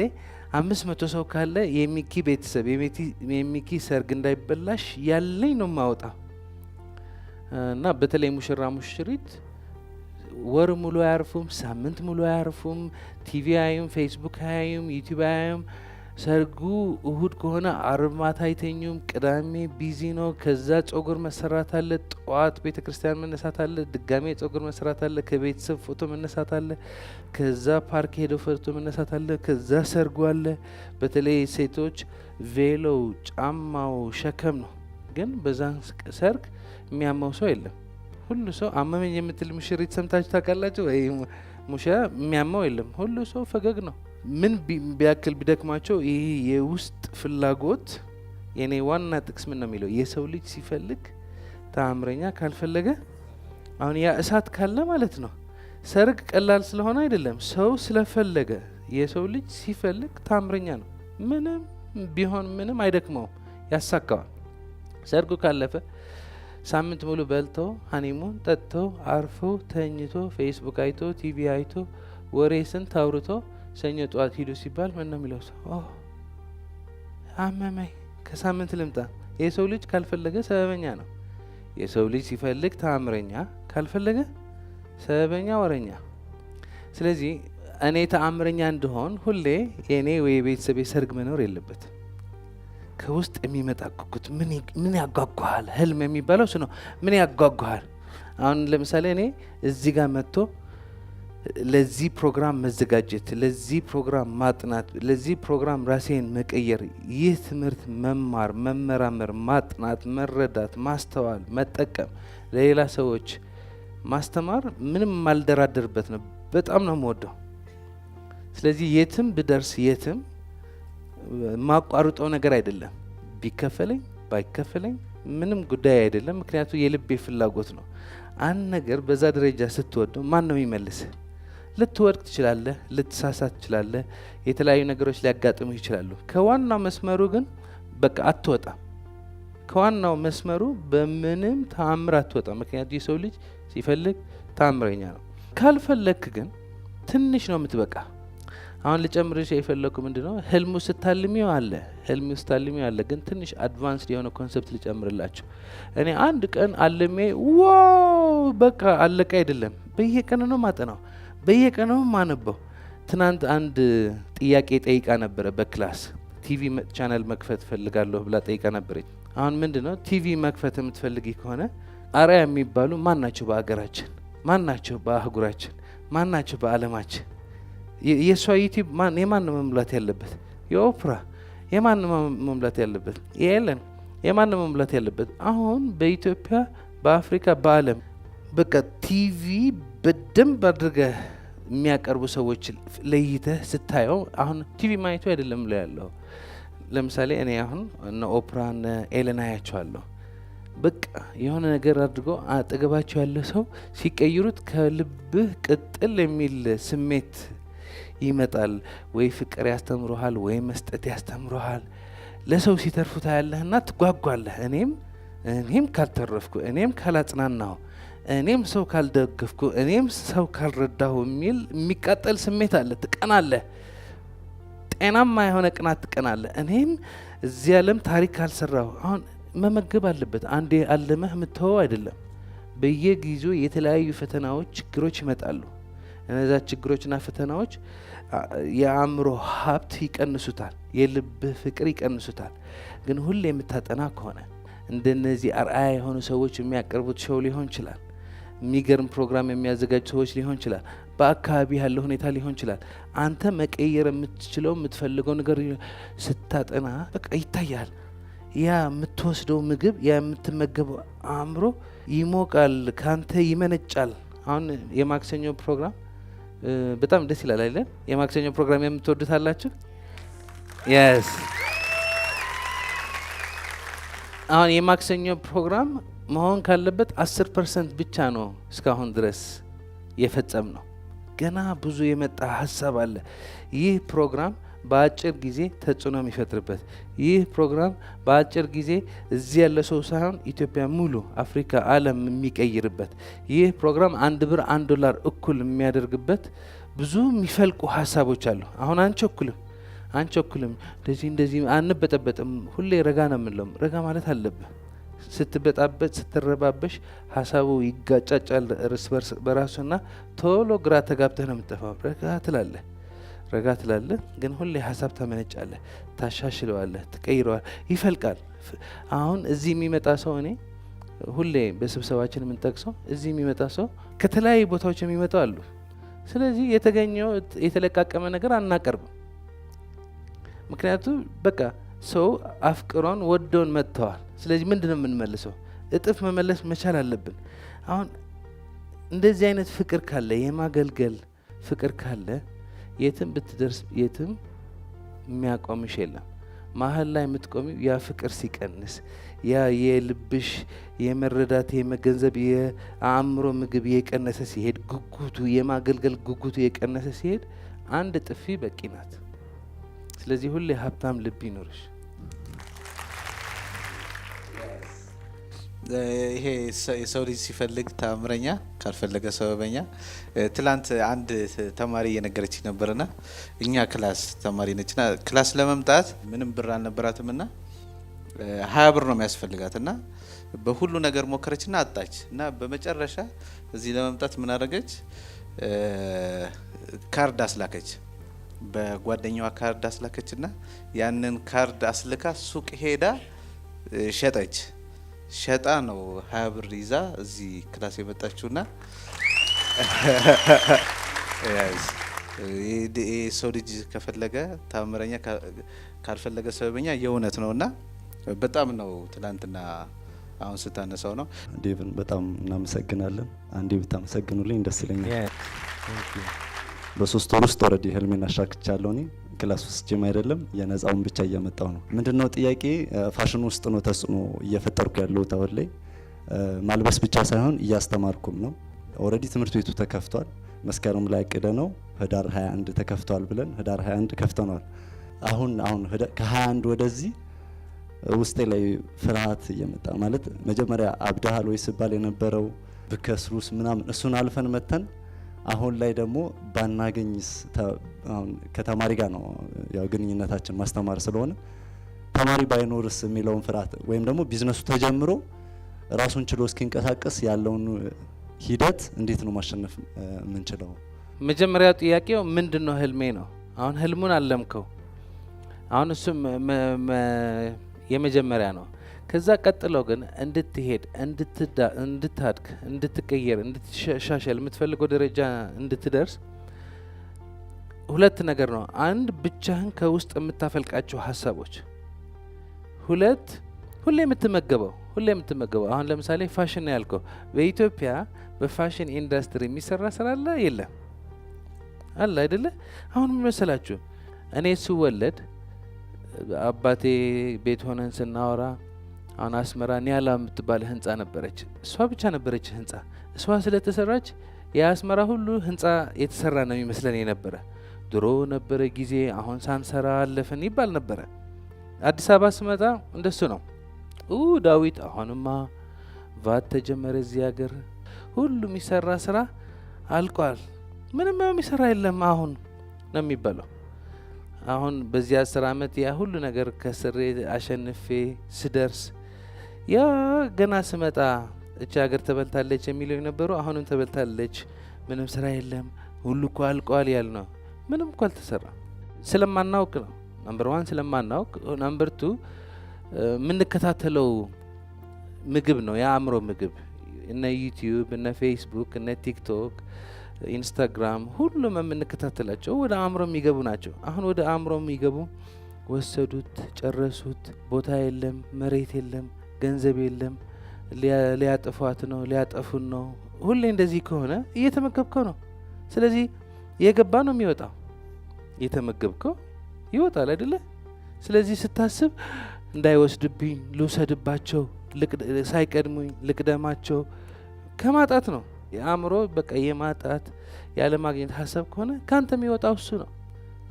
Speaker 1: 500 ሰው ካለ የሚኪ ቤተሰብ የሚኪ ሰርግ እንዳይበላሽ ያለኝ ነው ማውጣ እና በተለይ ሙሽራ ሙሽሪት ወር ሙሉ አያርፉም፣ ሳምንት ሙሉ አያርፉም። ቲቪ አያዩም፣ ፌስቡክ አያዩም፣ ዩቲዩብ አያዩም። ሰርጉ እሁድ ከሆነ አርብ ማታ አይተኙም። ቅዳሜ ቢዚ ነው። ከዛ ጸጉር መሰራት አለ፣ ጠዋት ቤተ ክርስቲያን መነሳት አለ፣ ድጋሜ ጸጉር መሰራት አለ፣ ከቤተሰብ ፎቶ መነሳት አለ፣ ከዛ ፓርክ ሄደው ፎቶ መነሳት አለ፣ ከዛ ሰርጉ አለ። በተለይ ሴቶች ቬሎው ጫማው ሸከም ነው። ግን በዛን ሰርግ የሚያመው ሰው የለም። ሁሉ ሰው አመመኝ የምትል ሙሽሪት ሰምታችሁ ታውቃላችሁ ወይ? ሙሽራ የሚያመው የለም። ሁሉ ሰው ፈገግ ነው። ምን ቢያክል ቢደክማቸው ይህ የውስጥ ፍላጎት የኔ ዋና ጥቅስ ምን ነው የሚለው? የሰው ልጅ ሲፈልግ ተአምረኛ ካልፈለገ፣ አሁን ያ እሳት ካለ ማለት ነው። ሰርግ ቀላል ስለሆነ አይደለም፣ ሰው ስለፈለገ። የሰው ልጅ ሲፈልግ ተአምረኛ ነው። ምንም ቢሆን ምንም አይደክመውም፣ ያሳካዋል። ሰርጉ ካለፈ ሳምንት ሙሉ በልቶ ሀኒሙን ጠጥቶ አርፎ ተኝቶ ፌስቡክ አይቶ ቲቪ አይቶ ወሬ ስንት አውርቶ ሰኞ ጠዋት ሂዱ ሲባል ምን ነው የሚለው? ሰው አመመኝ ከሳምንት ልምጣ። የሰው ልጅ ካልፈለገ ሰበበኛ ነው። የሰው ልጅ ሲፈልግ ተአምረኛ፣ ካልፈለገ ሰበበኛ፣ ወረኛ። ስለዚህ እኔ ተአምረኛ እንደሆን ሁሌ የኔ ወይ የቤተሰብ ሰርግ መኖር የለበትም። ከውስጥ የሚመጣ ጉጉት ምን ያጓጓሃል? ህልም የሚባለው እሱ ነው። ምን ያጓጓሃል? አሁን ለምሳሌ እኔ እዚህ ጋር መጥቶ ለዚህ ፕሮግራም መዘጋጀት፣ ለዚህ ፕሮግራም ማጥናት፣ ለዚህ ፕሮግራም ራሴን መቀየር፣ ይህ ትምህርት መማር፣ መመራመር፣ ማጥናት፣ መረዳት፣ ማስተዋል፣ መጠቀም፣ ለሌላ ሰዎች ማስተማር ምንም ማልደራደርበት ነው። በጣም ነው የምወደው። ስለዚህ የትም ብደርስ የትም ማቋርጠው ነገር አይደለም። ቢከፈለኝ ባይከፈለኝ ምንም ጉዳይ አይደለም። ምክንያቱ የልቤ ፍላጎት ነው። አንድ ነገር በዛ ደረጃ ስትወደው ማን ነው የሚመልስህ? ልትወድቅ ትችላለህ፣ ልትሳሳት ትችላለህ፣ የተለያዩ ነገሮች ሊያጋጥሙ ይችላሉ። ከዋናው መስመሩ ግን በቃ አትወጣም። ከዋናው መስመሩ በምንም ተአምር አትወጣም። ምክንያቱ የሰው ልጅ ሲፈልግ ተአምረኛ ነው። ካልፈለክ ግን ትንሽ ነው የምትበቃ። አሁን ልጨምርሽ የፈለኩ ምንድነው ህልሙ ስታልሚው አለ ግን ትንሽ አድቫንስድ የሆነ ኮንሰፕት ልጨምርላችሁ። እኔ አንድ ቀን አልሜ ዋው በቃ አለቀ አይደለም። በየቀኑ ነው ማጠናው፣ በየቀኑ ነው ማነበው። ትናንት አንድ ጥያቄ ጠይቃ ነበረ በክላስ ቲቪ ቻናል መክፈት ፈልጋለሁ ብላ ጠይቃ ነበረች። አሁን ምንድነው ቲቪ መክፈት የምትፈልጊ ከሆነ አርአያ የሚባሉ ማን ናቸው በአገራችን፣ ማን ናቸው በአህጉራችን፣ ማን ናቸው በዓለማችን? የሷ ዩቲዩብ የማን ነው መሙላት ያለበት? የኦፕራ የማን ነው መሙላት ያለበት? የኤለን የማን ነው መሙላት ያለበት? አሁን በኢትዮጵያ በአፍሪካ በዓለም በቃ ቲቪ በደንብ አድርገህ የሚያቀርቡ ሰዎች ለይተህ ስታየው አሁን ቲቪ ማየቱ አይደለም ላይ ያለው። ለምሳሌ እኔ አሁን እነ ኦፕራ እነ ኤለን አያቸዋለሁ። በቃ የሆነ ነገር አድርጎ አጠገባቸው ያለ ሰው ሲቀይሩት ከልብህ ቅጥል የሚል ስሜት ይመጣል። ወይ ፍቅር ያስተምሮሃል፣ ወይ መስጠት ያስተምሮሃል። ለሰው ሲተርፉታ ያለህና ትጓጓለህ። እኔም ካልተረፍኩ፣ እኔም ካላጽናናሁ፣ እኔም ሰው ካልደገፍኩ፣ እኔም ሰው ካልረዳሁ የሚል የሚቃጠል ስሜት አለ። ትቀናለህ። ጤናማ የሆነ ቅናት ትቀናለህ። እኔም እዚህ ዓለም ታሪክ ካልሰራሁ አሁን መመገብ አለበት። አንዴ አለመህ የምትተወው አይደለም። በየጊዜው የተለያዩ ፈተናዎች፣ ችግሮች ይመጣሉ። እነዛ ችግሮችና ፈተናዎች የአእምሮ ሀብት ይቀንሱታል፣ የልብህ ፍቅር ይቀንሱታል። ግን ሁሌ የምታጠና ከሆነ እንደነዚህ አርአያ የሆኑ ሰዎች የሚያቀርቡት ሾው ሊሆን ይችላል፣ የሚገርም ፕሮግራም የሚያዘጋጁ ሰዎች ሊሆን ይችላል፣ በአካባቢ ያለው ሁኔታ ሊሆን ይችላል። አንተ መቀየር የምትችለው የምትፈልገው ነገር ስታጠና በቃ ይታያል። ያ የምትወስደው ምግብ፣ ያ የምትመገበው አእምሮ ይሞቃል፣ ካንተ ይመነጫል። አሁን የማክሰኞ ፕሮግራም በጣም ደስ ይላል አይደል? የማክሰኞ ፕሮግራም የምትወዱት አላችሁ? የስ አሁን የማክሰኞ ፕሮግራም መሆን ካለበት 10% ብቻ ነው እስካሁን ድረስ የፈጸም ነው። ገና ብዙ የመጣ ሀሳብ አለ። ይህ ፕሮግራም በአጭር ጊዜ ተጽዕኖ የሚፈጥርበት፣ ይህ ፕሮግራም በአጭር ጊዜ እዚህ ያለ ሰው ሳይሆን ኢትዮጵያ ሙሉ አፍሪካ፣ ዓለም የሚቀይርበት፣ ይህ ፕሮግራም $1 $1 እኩል የሚያደርግበት ብዙ የሚፈልቁ ሀሳቦች አሉ። አሁን አንቸኩልም፣ እንደዚህ አንበጠበጥም። ሁሌ ረጋ ነው የምንለው። ረጋ ማለት አለብህ። ስትበጣበጥ ስትረባበሽ ሀሳቡ ይጋጫጫል እርስ በራሱና ቶሎ ግራ ተጋብተህ ነው የምትጠፋው። ረጋ ትላለህ፣ ግን ሁሌ ሀሳብ ታመነጫለህ፣ ታሻሽለዋለህ፣ ትቀይረዋል፣ ይፈልቃል። አሁን እዚህ የሚመጣ ሰው እኔ ሁሌ በስብሰባችን የምንጠቅሰው እዚህ የሚመጣ ሰው ከተለያዩ ቦታዎች የሚመጡ አሉ። ስለዚህ የተገኘው የተለቃቀመ ነገር አናቀርብም። ምክንያቱም በቃ ሰው አፍቅሮን ወዶን መጥተዋል። ስለዚህ ምንድን ነው የምንመልሰው? እጥፍ መመለስ መቻል አለብን። አሁን እንደዚህ አይነት ፍቅር ካለ፣ የማገልገል ፍቅር ካለ የትም ብትደርስ የትም የሚያቆምሽ የለም። መሀል ላይ የምትቆሚው ያ ፍቅር ሲቀንስ፣ ያ የልብሽ የመረዳት የመገንዘብ የአእምሮ ምግብ የቀነሰ ሲሄድ፣ ጉጉቱ የማገልገል ጉጉቱ የቀነሰ ሲሄድ አንድ ጥፊ በቂ ናት። ስለዚህ ሁሌ ሀብታም ልብ ይኖርሽ።
Speaker 2: ይሄ የሰው ልጅ ሲፈልግ ተአምረኛ ካልፈለገ ሰበበኛ። ትላንት አንድ ተማሪ እየነገረች ነበርና እኛ ክላስ ተማሪ ነችና ክላስ ለመምጣት ምንም ብር አልነበራትም እና 20 ብር ነው የሚያስፈልጋት እና በሁሉ ነገር ሞከረችና አጣች እና በመጨረሻ እዚህ ለመምጣት ምን አደረገች? ካርድ አስላከች። በጓደኛዋ ካርድ አስላከችና ያንን ካርድ አስልካ ሱቅ ሄዳ ሸጠች። ሸጣ ነው 20 ብር ይዛ እዚህ ክላስ የመጣችውና ሰው ልጅ ከፈለገ ታምረኛ ካልፈለገ ሰበበኛ የእውነት ነውና በጣም ነው ትላንትና አሁን ስታነሳው ነው።
Speaker 5: ዴቭን በጣም እናመሰግናለን። አንዴ ብታመሰግኑልኝ ደስ ይለኛል። በ3 ወር ውስጥ ኦልሬዲ ህልሜን አሻክቻለሁ። እኔ ክላስ ውስጥም አይደለም የነጻውን ብቻ እያመጣው ነው። ምንድነው ጥያቄ ፋሽን ውስጥ ነው ተጽዕኖ እየፈጠርኩ ያለው ታወል ላይ ማልበስ ብቻ ሳይሆን እያስተማርኩም ነው። ኦልሬዲ ትምህርት ቤቱ ተከፍቷል። መስከረም ላይ አቅደ ነው ህዳር 21 ተከፍቷል ብለን ህዳር 21 ከፍተናል። አሁን ከ21 ወደዚህ ውስጤ ላይ ፍርሃት እየመጣ ማለት መጀመሪያ አብዳሃል ወይ ሲባል የነበረው ብከስሩስ ምናምን እሱን አልፈን መተን አሁን ላይ ደግሞ ባናገኝስ አሁን ከተማሪ ጋር ነው ያው ግንኙነታችን ማስተማር ስለሆነ ተማሪ ባይኖርስ የሚለውን ፍርሃት ወይም ደግሞ ቢዝነሱ ተጀምሮ ራሱን ችሎ እስኪንቀሳቀስ ያለውን ሂደት እንዴት ነው ማሸነፍ የምንችለው?
Speaker 1: መጀመሪያው ጥያቄው ምንድነው ህልሜ ነው። አሁን ህልሙን አለምከው። አሁን እሱ የመጀመሪያ ነው። ከዛ ቀጥሎ ግን እንድትሄድ እንድታድግ እንድትቀየር እንድትሻሻል የምትፈልገው ደረጃ እንድትደርስ ሁለት ነገር ነው። አንድ ብቻህን ከውስጥ የምታፈልቃቸው ሀሳቦች፣ ሁለት ሁሌ የምትመገበው አሁን ለምሳሌ ፋሽን ነው ያልከው። በኢትዮጵያ በፋሽን ኢንዱስትሪ የሚሰራ ስራ አለ የለም? አለ አይደለ? አሁን ምን መሰላችሁ እኔ ስወለድ አባቴ ቤት ሆነን ስናወራ አሁን አስመራ ኒያላ የምትባል ህንጻ ነበረች። እሷ ብቻ ነበረች ህንጻ። እሷ ስለተሰራች የአስመራ ሁሉ ህንጻ የተሰራ ነው የሚመስለን የነበረ። ድሮ ነበረ ጊዜ አሁን ሳንሰራ አለፈን ይባል ነበረ። አዲስ አበባ ስመጣ እንደሱ ነው። ዳዊት አሁንማ ቫት ተጀመረ እዚህ ሀገር ሁሉ የሚሰራ ስራ አልቋል፣ ምንም የሚሰራ የለም አሁን ነው የሚባለው። አሁን በዚህ 10 አመት ያ ሁሉ ነገር ከስሬ አሸንፌ ስደርስ ያ ገና ስመጣ እቺ ሀገር ተበልታለች የሚለው የነበሩ አሁንም ተበልታለች፣ ምንም ስራ የለም፣ ሁሉ እኮ አልቋል ያል ነው። ምንም እኮ አልተሰራ ስለማናውቅ ነው። ነምበር 1 ስለማናውቅ፣ ነምበር 2 የምንከታተለው ምግብ ነው የአእምሮ ምግብ። እነ ዩቲዩብ እነ ፌስቡክ እነ ቲክቶክ ኢንስታግራም ሁሉም የምንከታተላቸው ወደ አእምሮ የሚገቡ ናቸው። አሁን ወደ አእምሮ የሚገቡ ወሰዱት፣ ጨረሱት፣ ቦታ የለም፣ መሬት የለም፣ ገንዘብ የለም፣ ሊያጠፏት ነው፣ ሊያጠፉን ነው። ሁሌ እንደዚህ ከሆነ እየተመገብከው ነው። ስለዚህ የገባ ነው የሚወጣው፣ እየተመገብከው ይወጣል አይደለ? ስለዚህ ስታስብ እንዳይወስድብኝ ልውሰድባቸው፣ ሳይቀድሙኝ ልቅደማቸው ከማጣት ነው። የአእምሮ በቃ የማጣት ያለ ማግኘት ሀሳብ ከሆነ ካንተ የሚወጣው እሱ ነው።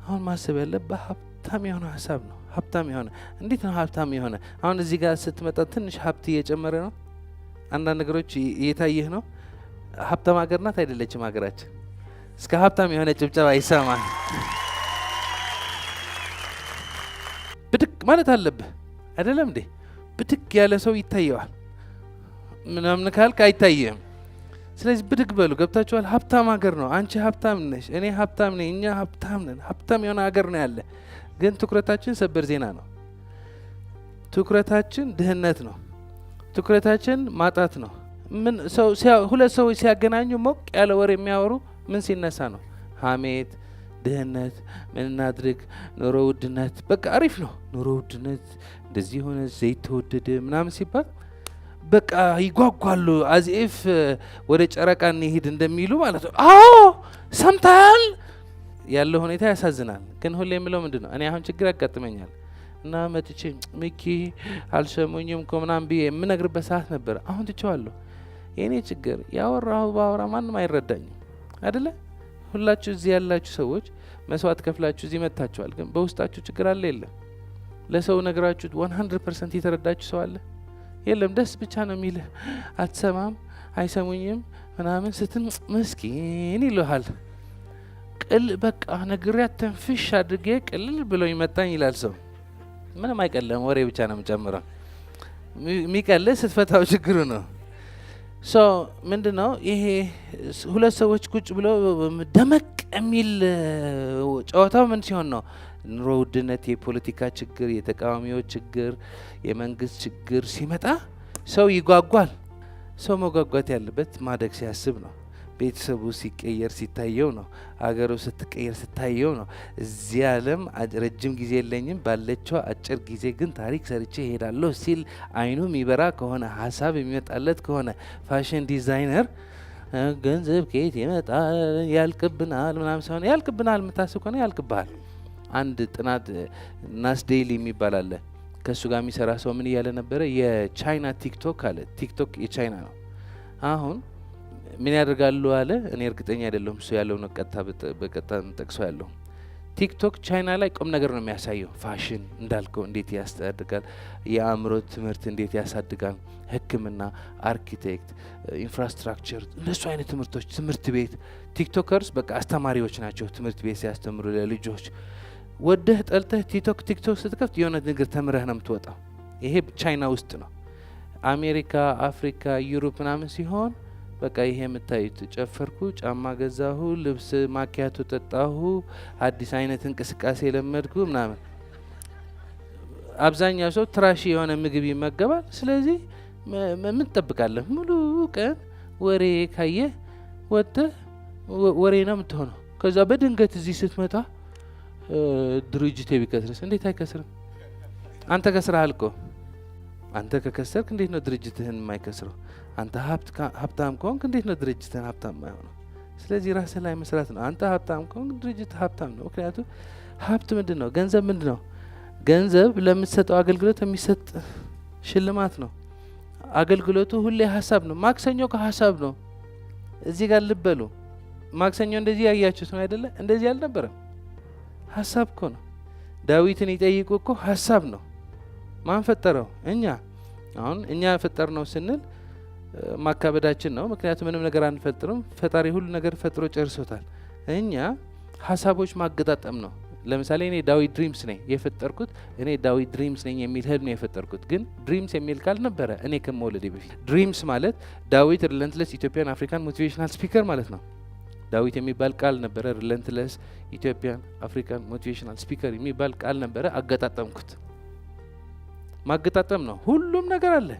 Speaker 1: አሁን ማሰብ ያለብህ ሀብታም የሆነ ሀሳብ ነው። ሀብታም የሆነ እንዴት ነው ሀብታም የሆነ? አሁን እዚህ ጋር ስትመጣ ትንሽ ሀብት እየጨመረ ነው። አንዳንድ ነገሮች እየታየህ ነው። ሀብታም ሀገር ናት አይደለችም ሀገራችን? እስከ ሀብታም የሆነ ጭብጨባ ይሰማል። ብድቅ ማለት አለብህ አይደለም እንዴ? ብድቅ ያለ ሰው ይታየዋል። ምናምን ካልክ አይታየም። ስለዚህ ብድግ በሉ። ገብታችኋል? ሀብታም ሀገር ነው። አንቺ ሀብታም ነሽ፣ እኔ ሀብታም ነኝ፣ እኛ ሀብታም ነን። ሀብታም የሆነ ሀገር ነው ያለ። ግን ትኩረታችን ሰበር ዜና ነው። ትኩረታችን ድህነት ነው። ትኩረታችን ማጣት ነው። ምን ሰው ሁለት ሰዎች ሲያገናኙ ሞቅ ያለ ወሬ የሚያወሩ ምን ሲነሳ ነው? ሀሜት፣ ድህነት፣ ምን እናድርግ፣ ኑሮ ውድነት። በቃ አሪፍ ነው ኑሮ ውድነት፣ እንደዚህ ሆነ፣ ዘይት ተወደደ ምናምን ሲባል በቃ ይጓጓሉ። አዚፍ ወደ ጨረቃ እንሂድ እንደሚሉ ማለት ነው። አዎ ሰምታል። ያለው ሁኔታ ያሳዝናል። ግን ሁሌ የምለው ምንድን ነው? እኔ አሁን ችግር ያጋጥመኛል እና መጥቼ ሚኪ አልሰሙኝም እኮ ምናምን ብዬ የምነግርበት ሰዓት ነበር። አሁን ትቼዋለሁ። የእኔ ችግር ያወራሁ ባወራ ማንም አይረዳኝም አይደለ? ሁላችሁ እዚህ ያላችሁ ሰዎች መስዋዕት ከፍላችሁ እዚህ መጥታችኋል። ግን በውስጣችሁ ችግር አለ የለም? ለሰው ነግራችሁ 100% የተረዳችሁ ሰው አለ የለም? ደስ ብቻ ነው የሚልህ። አትሰማም፣ አይሰሙኝም ምናምን ስትል ምስኪን ይልሃል። በቃ ነግሬያት ተንፍሽ አድርጌ ቅልል ብሎ ይመጣኝ ይላል ሰው። ምንም አይቀለም፣ ወሬ ብቻ ነው የምጨምረው። የሚቀልህ ስትፈታው ችግሩ ነው። ምንድነው ይሄ? ሁለት ሰዎች ቁጭ ብሎ ደመቅ የሚል ጨዋታው ምን ሲሆን ነው? ኑሮ ውድነት፣ የፖለቲካ ችግር፣ የተቃዋሚዎች ችግር፣ የመንግስት ችግር ሲመጣ ሰው ይጓጓል። ሰው መጓጓት ያለበት ማደግ ሲያስብ ነው። ቤተሰቡ ሲቀየር ሲታየው ነው። አገሩ ስትቀየር ስታየው ነው። እዚህ ዓለም ረጅም ጊዜ የለኝም ባለችው አጭር ጊዜ ግን ታሪክ ሰርቼ እሄዳለሁ ሲል አይኑ የሚበራ ከሆነ ሀሳብ የሚመጣለት ከሆነ ፋሽን ዲዛይነር ገንዘብ ከየት ይመጣል ያልቅብናል ምናምን ሳይሆን ያልቅብናል የምታስብ ከሆነ ያልቅብሃል። አንድ ጥናት ናስ ዴይሊ የሚባል አለ። ከእሱ ጋር የሚሰራ ሰው ምን እያለ ነበረ? የቻይና ቲክቶክ አለ። ቲክቶክ የቻይና ነው። አሁን ምን ያደርጋሉ አለ። እኔ እርግጠኛ አይደለሁም እሱ ያለው ነው። በቀጥታ ጠቅሶ ያለው ቲክቶክ ቻይና ላይ ቁም ነገር ነው የሚያሳየው። ፋሽን እንዳልከው እንዴት ያሳድጋል፣ የአእምሮ ትምህርት እንዴት ያሳድጋል፣ ሕክምና፣ አርኪቴክት፣ ኢንፍራስትራክቸር፣ እነሱ አይነት ትምህርቶች ትምህርት ቤት ቲክቶከርስ በቃ አስተማሪዎች ናቸው። ትምህርት ቤት ሲያስተምሩ ለልጆች ወደህ ጠልተህ ቲክቶክ ስትከፍት የሆነ ነገር ተምረህ ነው የምትወጣው። ይሄ ቻይና ውስጥ ነው። አሜሪካ፣ አፍሪካ፣ ዩሮፕ ምናምን ሲሆን በቃ ይሄ የምታዩት ጨፈርኩ፣ ጫማ ገዛሁ፣ ልብስ ማኪያቶ ጠጣሁ፣ አዲስ አይነት እንቅስቃሴ ለመድኩ ምናምን። አብዛኛው ሰው ትራሽ የሆነ ምግብ ይመገባል። ስለዚህ ምን ትጠብቃለህ? ሙሉ ቀን ወሬ ካየህ ወጥተህ ወሬ ነው የምትሆነው። ከዛ በድንገት እዚህ ስትመጣ ድርጅቴ ቢከስርስ? እንዴት አይከስርም? አንተ ከስረሃል እኮ። አንተ ከከሰርክ እንዴት ነው ድርጅትህን የማይከስረው? አንተ ሀብታም ከሆንክ እንዴት ነው ድርጅትህን ሀብታም የማይሆነው? ስለዚህ ራስህ ላይ መስራት ነው። አንተ ሀብታም ከሆንክ ድርጅት ሀብታም ነው። ምክንያቱም ሀብት ምንድን ነው? ገንዘብ ምንድን ነው? ገንዘብ ለምትሰጠው አገልግሎት የሚሰጥ ሽልማት ነው። አገልግሎቱ ሁሌ ሀሳብ ነው። ማክሰኞ ከሀሳብ ነው። እዚህ ጋር ልበሉ። ማክሰኞ እንደዚህ ያያችሁት ነው አይደለ? እንደዚህ አልነበረም። ሀሳብ እኮ ነው። ዳዊትን ይጠይቁ እኮ ሀሳብ ነው። ማን ፈጠረው? እኛ። አሁን እኛ ፈጠር ነው ስንል ማካበዳችን ነው። ምክንያቱም ምንም ነገር አንፈጥርም። ፈጣሪ ሁሉ ነገር ፈጥሮ ጨርሶታል። እኛ ሀሳቦች ማገጣጠም ነው። ለምሳሌ እኔ ዳዊት ድሪምስ ነኝ የፈጠርኩት። እኔ ዳዊት ድሪምስ ነኝ የሚል ህልም ነው የፈጠርኩት። ግን ድሪምስ የሚል ቃል ነበረ እኔ ከመወለዴ በፊት። ድሪምስ ማለት ዳዊት ሪለንትለስ ኢትዮጵያን አፍሪካን ሞቲቬሽናል ስፒከር ማለት ነው። ዳዊት የሚባል ቃል ነበረ። ሪለንትለስ ኢትዮጵያን አፍሪካን ሞቲቬሽናል ስፒከር የሚባል ቃል ነበረ። አገጣጠምኩት። ማገጣጠም ነው። ሁሉም ነገር አለ።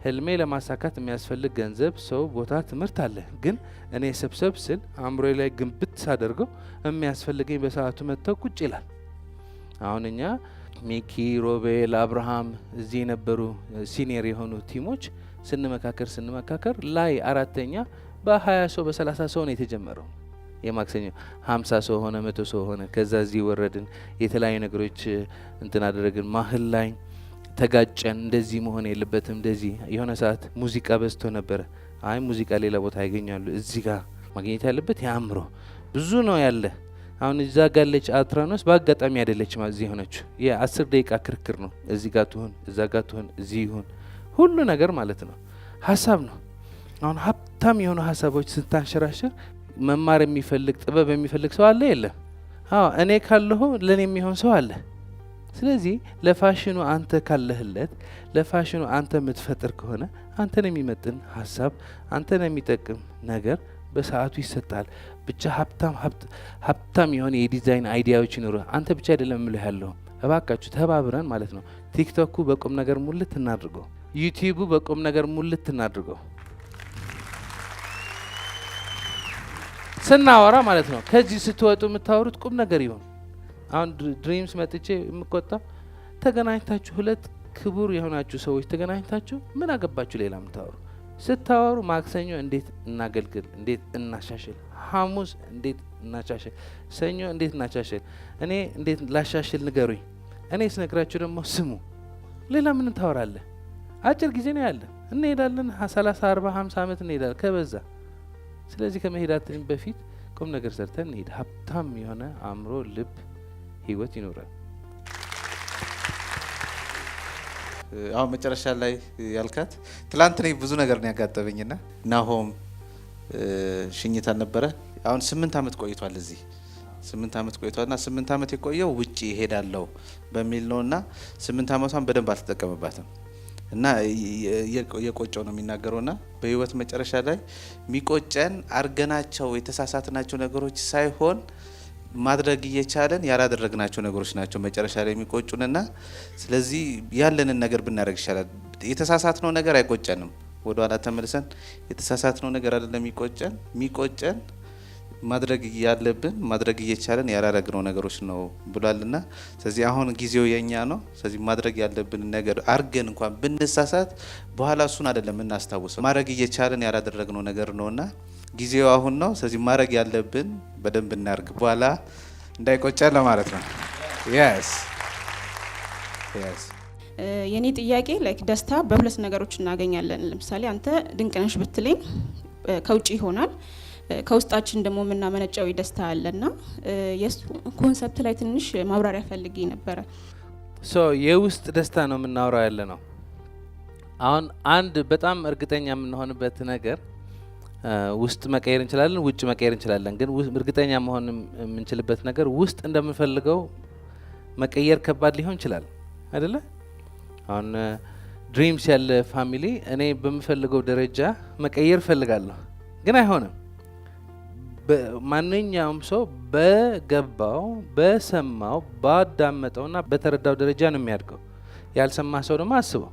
Speaker 1: ህልሜ ለማሳካት የሚያስፈልግ ገንዘብ፣ ሰው፣ ቦታ፣ ትምህርት አለ። ግን እኔ ሰብሰብ ስል አእምሮዬ ላይ ግንብት ሳደርገው የሚያስፈልገኝ በሰዓቱ መጥተው ቁጭ ይላል። አሁን እኛ ሚኪ፣ ሮቤል፣ አብርሃም እዚህ የነበሩ ሲኒየር የሆኑ ቲሞች ስንመካከር ላይ አራተኛ በ20 ሰው በ30 ሰው ነው የተጀመረው። የማክሰኞ 50 ሰው ሆነ፣ 100 ሰው ሆነ። ከዛ እዚህ ወረድን፣ የተለያዩ ነገሮች እንትን አደረግን። ማህል ላይ ተጋጨን። እንደዚህ መሆን የለበትም። እንደዚህ የሆነ ሰዓት ሙዚቃ በዝቶ ነበረ። አይ ሙዚቃ ሌላ ቦታ ያገኛሉ፣ እዚህ ጋር ማግኘት ያለበት የአእምሮ ብዙ ነው ያለ። አሁን እዛ ጋለች አትራኖስ በአጋጣሚ አይደለችም እዚህ ሆነችው። የ10 ደቂቃ ክርክር ነው። እዚህ ጋር ትሆን፣ እዛ ጋር ትሆን፣ እዚህ ይሁን፣ ሁሉ ነገር ማለት ነው ሀሳብ ነው። አሁን ሀብታም የሆኑ ሀሳቦች ስታንሸራሸር መማር የሚፈልግ ጥበብ የሚፈልግ ሰው አለ የለም? አዎ እኔ ካለሁ ለኔ የሚሆን ሰው አለ። ስለዚህ ለፋሽኑ አንተ ካለህለት፣ ለፋሽኑ አንተ የምትፈጥር ከሆነ አንተን የሚመጥን ሀሳብ፣ አንተን የሚጠቅም ነገር በሰዓቱ ይሰጣል። ብቻ ሀብታም የሆነ የዲዛይን አይዲያዎች ይኖሩ። አንተ ብቻ አይደለም ምልህ ያለው። እባካችሁ ተባብረን ማለት ነው። ቲክቶኩ በቁም ነገር ሙልት እናድርገው። ዩቲዩቡ በቁም ነገር ሙልት እናድርገው። ስናወራ ማለት ነው። ከዚህ ስትወጡ የምታወሩት ቁም ነገር ይሆን። አሁን ድሪምስ መጥቼ የምቆጣው ተገናኝታችሁ ሁለት ክቡር የሆናችሁ ሰዎች ተገናኝታችሁ ምን አገባችሁ ሌላ የምታወሩ? ስታወሩ ማክሰኞ እንዴት እናገልግል፣ እንዴት እናሻሽል፣ ሐሙስ እንዴት እናሻሽል፣ ሰኞ እንዴት እናሻሽል፣ እኔ እንዴት ላሻሽል ንገሩኝ። እኔ ስነግራችሁ ደግሞ ስሙ። ሌላ ምን ታወራለህ? አጭር ጊዜ ነው ያለ። እንሄዳለን 30 40 50 ዓመት እንሄዳለን ከበዛ። ስለዚህ ከመሄዳችን በፊት ቁም ነገር ሰርተን እንሄድ። ሀብታም የሆነ አእምሮ፣ ልብ፣ ህይወት ይኖራል።
Speaker 2: አሁን መጨረሻ ላይ ያልካት ትላንት እኔ ብዙ ነገር ነው ያጋጠመኝና ናሆም ሽኝት አልነበረ። አሁን 8 ዓመት ቆይቷል እዚህ 8 ዓመት ቆይቷልና 8 ዓመት የቆየው ውጪ ሄዳለው በሚል ነውና 8 ዓመቷን በደንብ አልተጠቀመባትም እና የቆጨው ነው የሚናገረውና በህይወት መጨረሻ ላይ የሚቆጨን አርገናቸው የተሳሳትናቸው ነገሮች ሳይሆን ማድረግ እየቻለን ያላደረግናቸው ነገሮች ናቸው መጨረሻ ላይ የሚቆጩንና ስለዚህ ያለንን ነገር ብናደርግ ይሻላል። የተሳሳትነው ነገር አይቆጨንም። ወደ ኋላ ተመልሰን የተሳሳትነው ነገር አይደለም የሚቆጨን ማድረግ ያለብን ማድረግ እየቻለን ያላደረግነው ነገሮች ነው ብሏልና ስለዚህ አሁን ጊዜው የኛ ነው። ስለዚህ ማድረግ ያለብን ነገር አርገን እንኳን ብንሳሳት በኋላ እሱን አይደለም እናስታውሰው ማድረግ እየቻለን ያላደረግነው ነገር ነውና ጊዜው አሁን ነው። ስለዚህ ማድረግ ያለብን በደንብ እናርግ በኋላ እንዳይቆጨን ለማለት ነው። yes
Speaker 6: የኔ ጥያቄ ላይክ ደስታ በሁለት ነገሮች እናገኛለን። ለምሳሌ አንተ ድንቅነሽ ብትለኝ ከውጪ ይሆናል። ከውስጣችን ደግሞ የምናመነጨው ደስታ አለና የሱ ኮንሰፕት ላይ ትንሽ ማብራሪያ ፈልጌ ነበረ።
Speaker 1: የውስጥ ደስታ ነው የምናወራው ያለ ነው። አሁን አንድ በጣም እርግጠኛ የምንሆንበት ነገር ውስጥ መቀየር እንችላለን፣ ውጭ መቀየር እንችላለን። ግን እርግጠኛ መሆን የምንችልበት ነገር ውስጥ እንደምንፈልገው መቀየር ከባድ ሊሆን ይችላል አይደለ? አሁን ድሪምስ ያለ ፋሚሊ እኔ በምፈልገው ደረጃ መቀየር ፈልጋለሁ፣ ግን አይሆንም። ማንኛውም ሰው በገባው በሰማው ባዳመጠውና በተረዳው ደረጃ ነው የሚያድገው። ያልሰማ ሰው ደግሞ አስበው።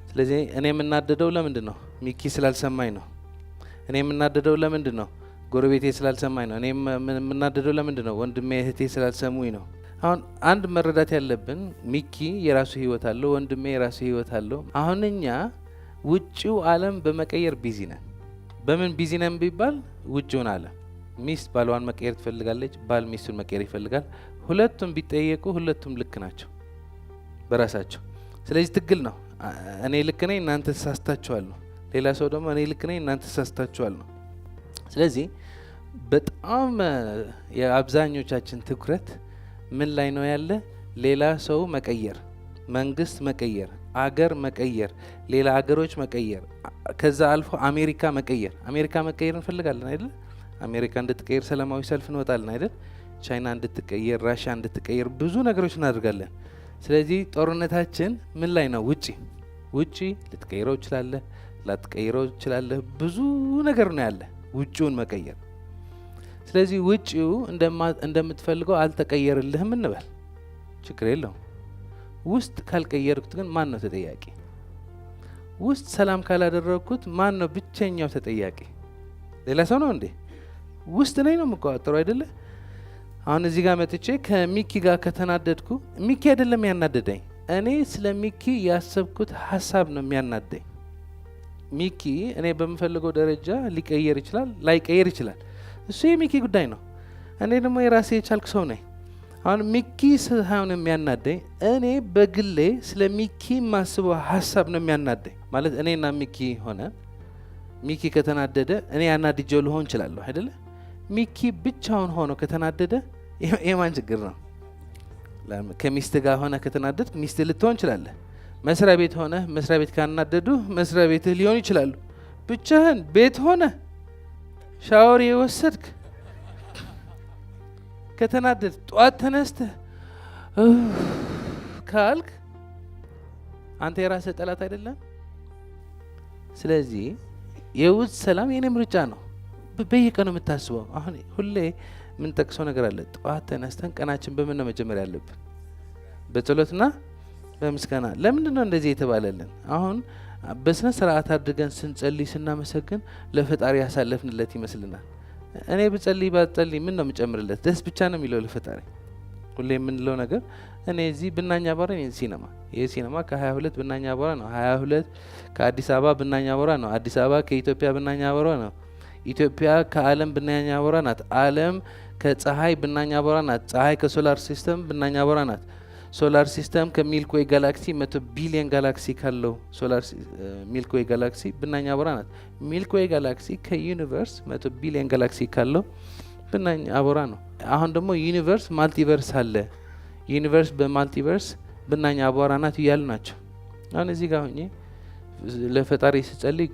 Speaker 1: ስለዚህ እኔ የምናደደው ለምንድን ነው? ሚኪ ስላልሰማኝ ነው። እኔ የምናደደው ለምንድን ነው? ጎረቤቴ ስላልሰማኝ ነው። እኔ የምናደደው ለምንድን ነው? ወንድሜ እህቴ ስላልሰሙኝ ነው። አሁን አንድ መረዳት ያለብን ሚኪ የራሱ ህይወት አለው፣ ወንድሜ የራሱ ህይወት አለው። አሁን እኛ ውጭው ዓለም በመቀየር ቢዚ ነን። በምን ቢዚ ነን ቢባል ውጭውን ዓለም ሚስት ባሏን መቀየር ትፈልጋለች፣ ባል ሚስቱን መቀየር ይፈልጋል። ሁለቱም ቢጠየቁ ሁለቱም ልክ ናቸው በራሳቸው። ስለዚህ ትግል ነው። እኔ ልክ ነኝ እናንተ ተሳስታችኋል ነው። ሌላ ሰው ደግሞ እኔ ልክ ነኝ እናንተ ተሳስታችኋል ነው። ስለዚህ በጣም የአብዛኞቻችን ትኩረት ምን ላይ ነው ያለ? ሌላ ሰው መቀየር፣ መንግስት መቀየር፣ አገር መቀየር፣ ሌላ አገሮች መቀየር፣ ከዛ አልፎ አሜሪካ መቀየር። አሜሪካ መቀየር እንፈልጋለን አይደል? አሜሪካ እንድትቀየር ሰላማዊ ሰልፍ እንወጣለን አይደል? ቻይና እንድትቀየር፣ ራሽያ እንድትቀየር ብዙ ነገሮች እናደርጋለን። ስለዚህ ጦርነታችን ምን ላይ ነው? ውጪ ልትቀይረው ይችላለህ፣ ላትቀይረው ይችላለህ። ብዙ ነገር ነው ያለ ውጪውን መቀየር። ስለዚህ ውጪው እንደምትፈልገው አልተቀየርልህም እንበል፣ ችግር የለውም። ውስጥ ካልቀየርኩት ግን ማን ነው ተጠያቂ? ውስጥ ሰላም ካላደረግኩት ማን ነው ብቸኛው ተጠያቂ? ሌላ ሰው ነው እንዴ? ውስጥ ነኝ ነው የምቆጣጠረው አይደለ? አሁን እዚህ ጋር መጥቼ ከሚኪ ጋር ከተናደድኩ ሚኪ አይደለም ያናደደኝ፣ እኔ ስለ ሚኪ ያሰብኩት ሀሳብ ነው የሚያናደኝ። ሚኪ እኔ በምፈልገው ደረጃ ሊቀየር ይችላል፣ ላይቀየር ይችላል። እሱ የሚኪ ጉዳይ ነው። እኔ ደግሞ የራሴ የቻልክ ሰው ነኝ። አሁን ሚኪ ሳይሆን የሚያናደኝ እኔ በግሌ ስለ ሚኪ ማስበው ሀሳብ ነው የሚያናደኝ። ማለት እኔና ሚኪ ሆነ ሚኪ ከተናደደ እኔ ያናድጀው ልሆን እችላለሁ አይደለ? ሚኪ ብቻውን ሆኖ ከተናደደ የማን ችግር ነው? ከሚስት ጋር ሆነ ከተናደድ ሚስት ልትሆን ይችላለህ። መስሪያ ቤት ሆነ መስሪያ ቤት ካናደዱ መስሪያ ቤትህ ሊሆን ይችላሉ። ብቻህን ቤት ሆነ ሻወር የወሰድክ ከተናደድ ጧት ተነስተህ ካልክ አንተ የራስህ ጠላት አይደለም። ስለዚህ የውስጥ ሰላም የኔ ምርጫ ነው። በየቀኑ የምታስበው አሁን ሁሌ የምንጠቅሰው ነገር አለ። ጧት ተነስተን ቀናችን በምን ነው መጀመር ያለብን? በጸሎትና በምስጋና። ለምንድን ነው እንደዚህ የተባለልን? አሁን በስነ ስርዓት አድርገን ስንጸልይ ስናመሰግን ለፈጣሪ ያሳለፍንለት ይመስልናል። እኔ ብጸልይ ባጸልይ ምን ነው የምጨምርለት? ደስ ብቻ ነው የሚለው ለፈጣሪ። ሁሌ የምንለው ነገር እኔ እዚህ ብናኛ አቧራ ሲነማ፣ ይህ ሲነማ ከ22 ብናኛ አቧራ ነው። 22 ከአዲስ አበባ ብናኛ አቧራ ነው። አዲስ አበባ ከኢትዮጵያ ብናኛ አቧራ ነው። ኢትዮጵያ ከዓለም ብናኛ አቧራ ናት። ዓለም ከፀሐይ ብናኛ አቧራ ናት። ፀሐይ ከሶላር ሲስተም ብናኛ አቧራ ናት። ሶላር ሲስተም ከሚልክዌይ ጋላክሲ 100 ቢሊዮን ጋላክሲ ካለው ሶላር ሚልክዌይ ጋላክሲ ብናኛ አቧራ ናት። ሚልክዌይ ጋላክሲ ከዩኒቨርስ 100 ቢሊዮን ጋላክሲ ካለው ብናኛ አቧራ ነው። አሁን ደግሞ ዩኒቨርስ ማልቲቨርስ አለ። ዩኒቨርስ በማልቲቨርስ ብናኛ አቧራ ናት እያሉ ናቸው። አሁን እዚህ ጋር ሆኜ ለፈጣሪ ስጸልይ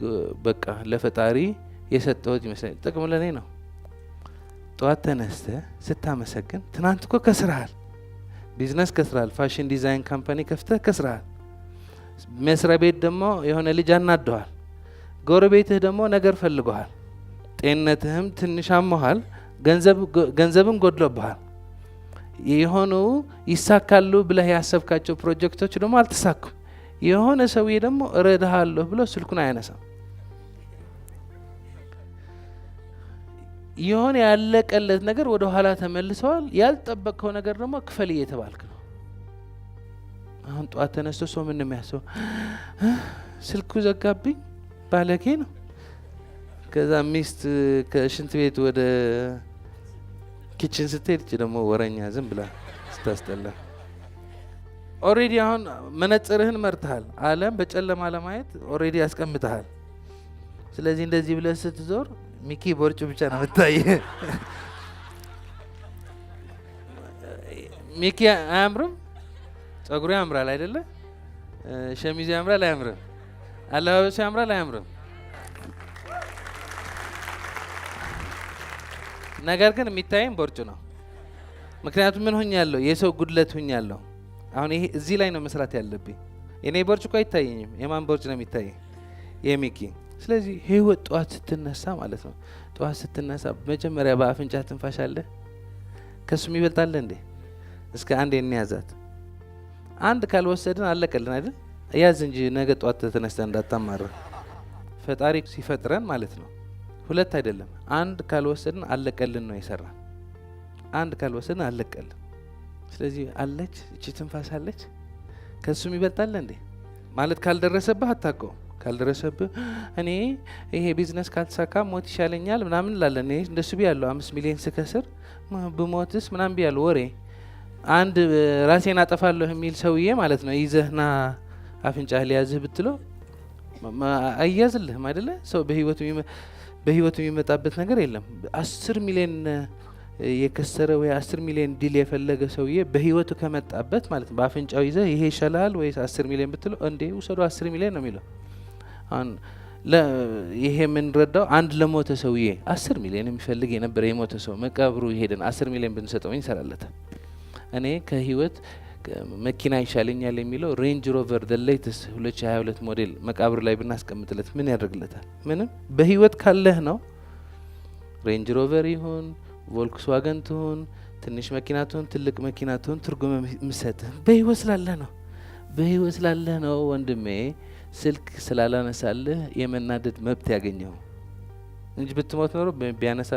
Speaker 1: በቃ ለፈጣሪ የሰጠሁት ይመስለኛል። ጥቅም ለኔ ነው። ጠዋት ተነስተ ስታመሰግን ትናንት እኮ ከስራሃል፣ ቢዝነስ ከስራሃል፣ ፋሽን ዲዛይን ካምፓኒ ከፍተህ ከስራሃል። መስሪያ ቤት ደግሞ የሆነ ልጅ አናደዋል። ጎረቤትህ ደግሞ ነገር ፈልገዋል። ጤንነትህም ትንሽ አሞሃል። ገንዘብም ጎድሎብሃል። የሆኑ ይሳካሉ ብለህ ያሰብካቸው ፕሮጀክቶች ደግሞ አልተሳኩም። የሆነ ሰውዬ ደግሞ እረዳሃለሁ ብሎ ስልኩን አያነሳም። የሆነ ያለቀለት ነገር ወደ ኋላ ተመልሰዋል። ያልጠበቅከው ነገር ደግሞ ክፈል እየተባልክ ነው። አሁን ጠዋት ተነስቶ ሰው ምን የሚያስበው? ስልኩ ዘጋብኝ ባለጌ ነው። ከዛ ሚስት ከሽንት ቤት ወደ ኪችን ስትሄድ ደግሞ ወረኛ ዝም ብላ ስታስጠላ። ኦሬዲ አሁን መነጽርህን መርተሃል። ዓለም በጨለማ ለማየት ኦሬዲ ያስቀምጠሃል። ስለዚህ እንደዚህ ብለህ ስትዞር ሚኪ ቦርጩ ብቻ ነው የምታይ። ሚኪ አያምርም? ጸጉሩ ያምራል አይደለ? ሸሚዙ ያምራል አያምርም? አለባበሱ ያምራል አያምርም? ነገር ግን የሚታየኝ ቦርጩ ነው። ምክንያቱም ምን ሆኛለሁ? የሰው ጉድለት ሆኛለሁ። አሁን ይሄ እዚህ ላይ ነው መስራት ያለብኝ። የኔ ቦርጭ እኮ አይታየኝም። የማን ቦርጭ ነው የሚታየኝ? የሚኪ። ስለዚህ ህይወት ጠዋት ስትነሳ ማለት ነው። ጠዋት ስትነሳ መጀመሪያ በአፍንጫ ትንፋሽ አለ። ከሱም ይበልጣል እንዴ? እስከ አንድ እንያዛት። አንድ ካልወሰድን አለቀልን አይደል? ያዝ እንጂ ነገ ጠዋት ተነስተን እንዳታማረ። ፈጣሪ ሲፈጥረን ማለት ነው ሁለት አይደለም አንድ ካልወሰድን አለቀልን ነው የሰራን። አንድ ካልወሰድን አለቀልን። ስለዚህ አለች እቺ ትንፋስ አለች። ከሱም ይበልጣል እንዴ? ማለት ካልደረሰብህ አታውቀውም። ካልደረሰብህ እኔ ይሄ ቢዝነስ ካልተሳካ ሞት ይሻለኛል ምናምን ላለን እኔ እንደሱ ቢያለሁ 5 ሚሊዮን ስከስር ብሞትስ ምናምን ቢያለሁ ወሬ። አንድ ራሴን አጠፋለሁ የሚል ሰውዬ ማለት ነው ይዘህና አፍንጫህ ሊያዝህ ብትለው አያዝልህም አይደለ? ሰው በህይወቱ የሚመጣበት ነገር የለም። 10 ሚሊዮን የከሰረ ወይ 10 ሚሊዮን ዲል የፈለገ ሰውዬ በህይወቱ ከመጣበት ማለት ነው በአፍንጫው ይዘህ ይሄ ይሻላል ወይስ 10 ሚሊዮን ብትለው እንዴ ውሰዱ 10 ሚሊዮን ነው የሚለው። አሁን ይሄ የምንረዳው አንድ ለሞተ ሰውዬ 10 ሚሊዮን የሚፈልግ የነበረ የሞተ ሰው መቃብሩ ሄደን 10 ሚሊዮን ብንሰጠው ምን ይሰራለታል? እኔ ከህይወት መኪና ይሻለኛል የሚለው ሬንጅ ሮቨር ዘ ሌተስት 2022 ሞዴል መቃብር ላይ ብናስቀምጥለት ምን ያደርግለታል? ምንም። በህይወት ካለህ ነው ሬንጅ ሮቨር ይሁን ቮልክስዋገን ትሁን ትንሽ መኪና ትሁን ትልቅ መኪና ትሁን ትርጉም ምሰጥህ በህይወት ስላለህ ነው። በህይወት ስላለህ ነው ወንድሜ። ስልክ ስላላነሳልህ የመናደድ መብት ያገኘው እንጂ ብትሞት ኖሮ ቢያነሳ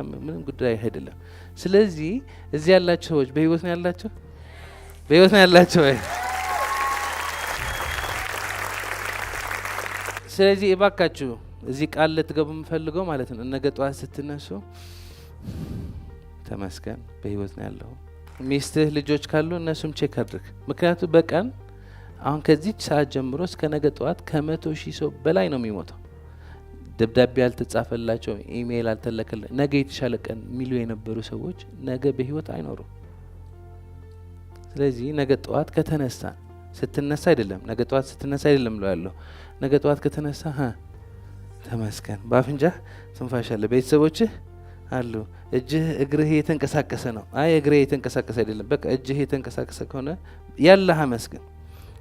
Speaker 1: ምንም ጉዳይ አይደለም። ስለዚህ እዚህ ያላችሁ ሰዎች በህይወት ነው ያላችሁ? በህይወት ነው ያላችሁ ወይ? ስለዚህ እባካችሁ እዚህ ቃል ልትገቡ የምፈልገው ማለት ነው ነገ ጠዋት ስትነሱ ተመስገን በህይወት ነው ያለው። ሚስትህ ልጆች ካሉ እነሱም ቼክ አድርግ። ምክንያቱም በቀን አሁን ከዚህ ሰዓት ጀምሮ እስከ ነገ ጠዋት ከ100,000 ሰው በላይ ነው የሚሞተው። ደብዳቤ ያልተጻፈላቸው ኢሜይል አልተለከለ ነገ የተሻለ ቀን የሚሉ የነበሩ ሰዎች ነገ በህይወት አይኖሩም። ስለዚህ ነገ ጠዋት ከተነሳ ስትነሳ አይደለም ነገ ጠዋት ስትነሳ አይደለም ብለው ያለው ነገ ጠዋት ከተነሳ ተመስገን በአፍንጫህ ትንፋሽ አለ፣ ቤተሰቦችህ አሉ፣ እጅህ እግርህ የተንቀሳቀሰ ነው። አይ እግርህ የተንቀሳቀሰ አይደለም በቃ እጅህ የተንቀሳቀሰ ከሆነ ያለህ አመስግን።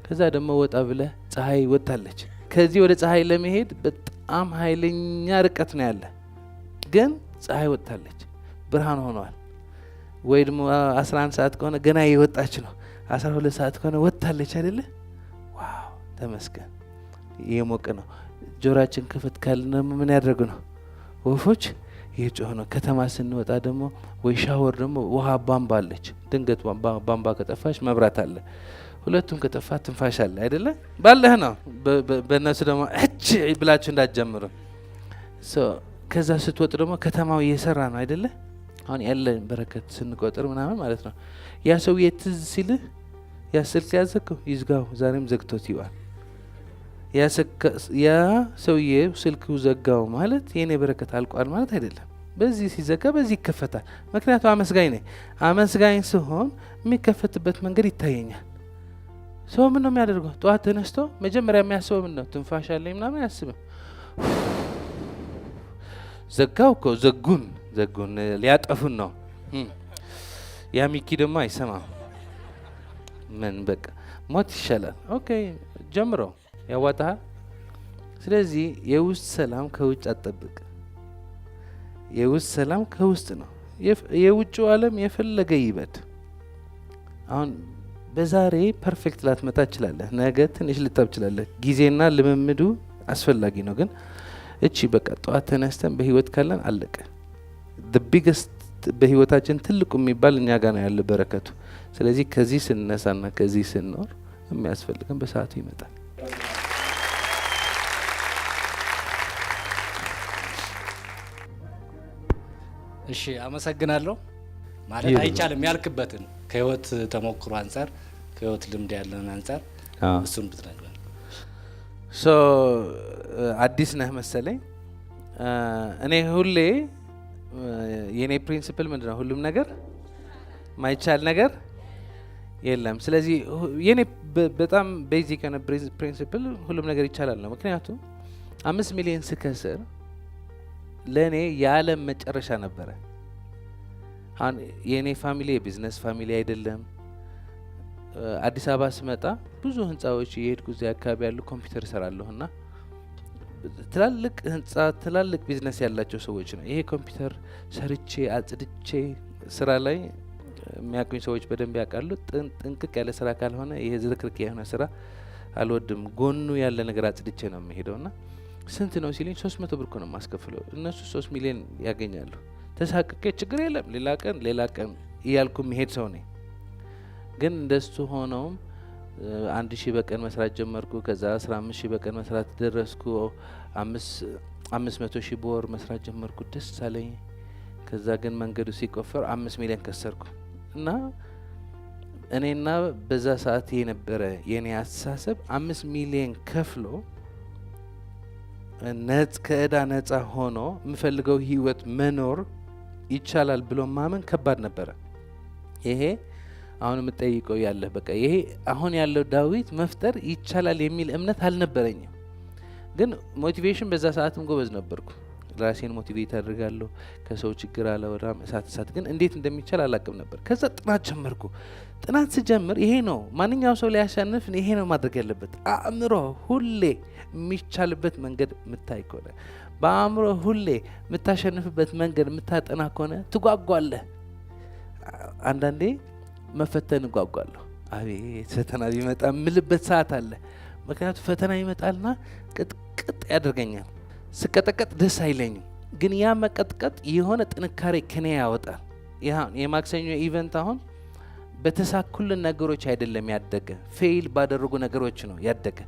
Speaker 1: ከዛ ደግሞ ወጣ ብለህ ፀሐይ ወጣለች። ከዚህ ወደ ፀሐይ ለመሄድ በጣም ኃይለኛ ርቀት ነው ያለ፣ ግን ፀሐይ ወጣለች፣ ብርሃን ሆኗል። ወይ ደግሞ 11 ሰዓት ከሆነ ገና የወጣች ነው። 12 ሰዓት ከሆነ ወጣለች አይደለ? ዋው ተመስገን። የሞቀ ነው። ጆሮአችን ክፍት ካልን ምን ያደርጉ ነው? ወፎች እየጮሁ ነው። ከተማ ስንወጣ ደግሞ ወይ ሻወር ደግሞ ውሃ ቧንቧ አለች። ድንገት ቧንቧ ከጠፋች መብራት አለ። ሁለቱም ከጠፋ ትንፋሽ አለ አይደለ? ባለህ ነው። በእነሱ ደግሞ እች ብላችሁ እንዳትጀምሩ። ከዛ ስትወጥ ደግሞ ከተማው እየሰራ ነው አይደለ? አሁን ያለን በረከት ስንቆጥር ምናምን ማለት ነው። ያ ሰውዬ ትዝ ሲልህ ያ ስልክ ያዘከው ይዝጋው፣ ዛሬም ዘግቶት ይዋል። ያ ሰውዬ ስልኩ ዘጋው ማለት የኔ በረከት አልቋል ማለት አይደለም። በዚህ ሲዘጋ በዚህ ይከፈታል። ምክንያቱም አመስጋኝ ነኝ። አመስጋኝ ሲሆን የሚከፈትበት መንገድ ይታየኛል። ሰው ምን ነው የሚያደርገው? ጠዋት ተነስቶ መጀመሪያ የሚያስበው ምን ነው? ትንፋሽ አለኝ ምናምን አያስብም። ዘጋው እኮ ዘጉን ሊያጠፉን ነው። ያ ሚኪ ደግሞ አይሰማም። ምን በቃ ሞት ይሻላል። ኦኬ ጀምሮ ያዋጣሃል። ስለዚህ የውስጥ ሰላም ከውጭ አትጠብቅ። የውስጥ ሰላም ከውስጥ ነው። የውጭው ዓለም የፈለገ ይበድ። አሁን በዛሬ ፐርፌክት ላትመጣ ትችላለህ። ነገ ትንሽ ልታብ ትችላለህ። ጊዜና ልምምዱ አስፈላጊ ነው። ግን እቺ በቃ ጠዋት ተነስተን በህይወት ካለን አለቀ። the biggest በህይወታችን ትልቁ የሚባል እኛ ጋር ነው ያለ በረከቱ። ስለዚህ ከዚህ ስንነሳና ከዚህ ስንኖር የሚያስፈልገን በሰዓቱ ይመጣል።
Speaker 3: እሺ አመሰግናለሁ። ማለት አይቻልም ያልክበትን ከህይወት ተሞክሮ አንፃር ከህይወት ልምድ ያለን አንፃር እሱን ብትነግረን።
Speaker 1: አዲስ ነህ መሰለኝ። እኔ ሁሌ የኔ ፕሪንሲፕል ምንድነው? ሁሉም ነገር ማይቻል ነገር የለም። ስለዚህ የኔ በጣም ቤዚክ የሆነ ፕሪንሲፕል ሁሉም ነገር ይቻላል ነው። ምክንያቱም 5 ሚሊዮን ስከስር ለእኔ የዓለም መጨረሻ ነበረ። አሁን የእኔ ፋሚሊ የቢዝነስ ፋሚሊ አይደለም። አዲስ አበባ ስመጣ ብዙ ህንፃዎች የሄድኩ እዚያ አካባቢ ያሉ ኮምፒውተር እሰራለሁ እና ትላልቅ ህንፃ ትላልቅ ቢዝነስ ያላቸው ሰዎች ነው። ይሄ ኮምፒውተር ሰርቼ አጽድቼ ስራ ላይ የሚያውቁኝ ሰዎች በደንብ ያውቃሉ። ጥንቅቅ ያለ ስራ ካልሆነ ይሄ ዝርክርክ የሆነ ስራ አልወድም። ጎኑ ያለ ነገር አጽድቼ ነው የሚሄደው እና ስንት ነው ሲለኝ 300 ብር ነው የማስከፍለው። እነሱ 3 ሚሊዮን ያገኛሉ። ተሳቅቄ ችግር የለም ሌላ ቀን እያልኩ የሚሄድ ሰው ነኝ። ግን እንደሱ ሆነውም 1000 በቀን መስራት ጀመርኩ። ከዛ 15000 በቀን መስራት ደረስኩ። 500,000 በወር መስራት ጀመርኩ። ደስ አለኝ። ከዛ ግን መንገዱ ሲቆፈር 5 ሚሊዮን ከሰርኩ እና እኔና በዛ ሰዓት የነበረ የኔ አስተሳሰብ 5 ሚሊዮን ከፍሎ ከእዳ ነጻ ሆኖ የምፈልገው ህይወት መኖር ይቻላል ብሎ ማመን ከባድ ነበረ። ይሄ አሁን የምጠይቀው ያለ በቃ ይሄ አሁን ያለው ዳዊት መፍጠር ይቻላል የሚል እምነት አልነበረኝም። ግን ሞቲቬሽን በዛ ሰዓትም ጎበዝ ነበርኩ። ራሴን ሞቲቬት አድርጋለሁ። ከሰው ችግር አላወራም። እሳት ግን እንዴት እንደሚቻል አላቅም ነበር። ከዛ ጥናት ጀመርኩ። ጥናት ስጀምር ይሄ ነው ማንኛው ሰው ሊያሸንፍ ይሄ ነው ማድረግ ያለበት። አእምሮ ሁሌ የሚቻልበት መንገድ ምታይ ከሆነ በአእምሮ ሁሌ የምታሸንፍበት መንገድ የምታጠና ከሆነ ትጓጓለህ። አንዳንዴ መፈተን እጓጓለሁ። አቤት ፈተና ቢመጣ ምልበት ሰዓት አለ። ምክንያቱም ፈተና ይመጣልና ቅጥቅጥ ያደርገኛል። ስቀጠቀጥ ደስ አይለኝም። ግን ያ መቀጥቀጥ የሆነ ጥንካሬ ከኔ ያወጣል። የማክሰኞ ኢቨንት አሁን በተሳኩልን ነገሮች አይደለም ያደገ፣ ፌይል ባደረጉ ነገሮች ነው ያደገ።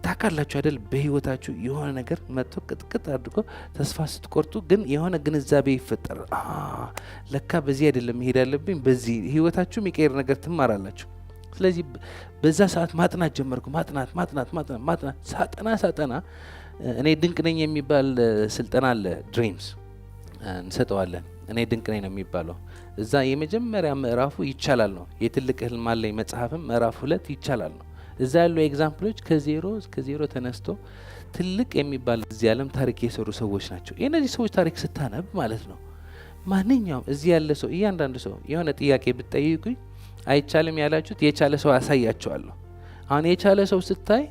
Speaker 1: ታውቃላችሁ አይደል? በህይወታችሁ የሆነ ነገር መጥቶ ቅጥቅጥ አድርጎ ተስፋ ስትቆርጡ ግን የሆነ ግንዛቤ ይፈጠር። ለካ በዚህ አይደለም መሄድ ያለብኝ፣ በዚህ ህይወታችሁ የሚቀይር ነገር ትማራላችሁ። ስለዚህ በዛ ሰዓት ማጥናት ጀመርኩ። ማጥናት ሳጠና እኔ ድንቅ ነኝ የሚባል ስልጠና አለ፣ ድሪምስ እንሰጠዋለን። እኔ ድንቅ ነኝ ነው የሚባለው። እዛ የመጀመሪያ ምዕራፉ ይቻላል ነው። የትልቅ ህልም አለኝ መጽሐፍም ምዕራፍ 2 ይቻላል ነው። እዛ ያሉ ኤግዛምፕሎች ከዜሮ እስከ ዜሮ ተነስቶ ትልቅ የሚባል እዚህ ዓለም ታሪክ የሰሩ ሰዎች ናቸው። የእነዚህ ሰዎች ታሪክ ስታነብ ማለት ነው ማንኛውም እዚህ ያለ ሰው እያንዳንዱ ሰው የሆነ ጥያቄ ብትጠይቁኝ አይቻልም ያላችሁት የቻለ ሰው አሳያቸዋለሁ። አሁን የቻለ ሰው ስታይ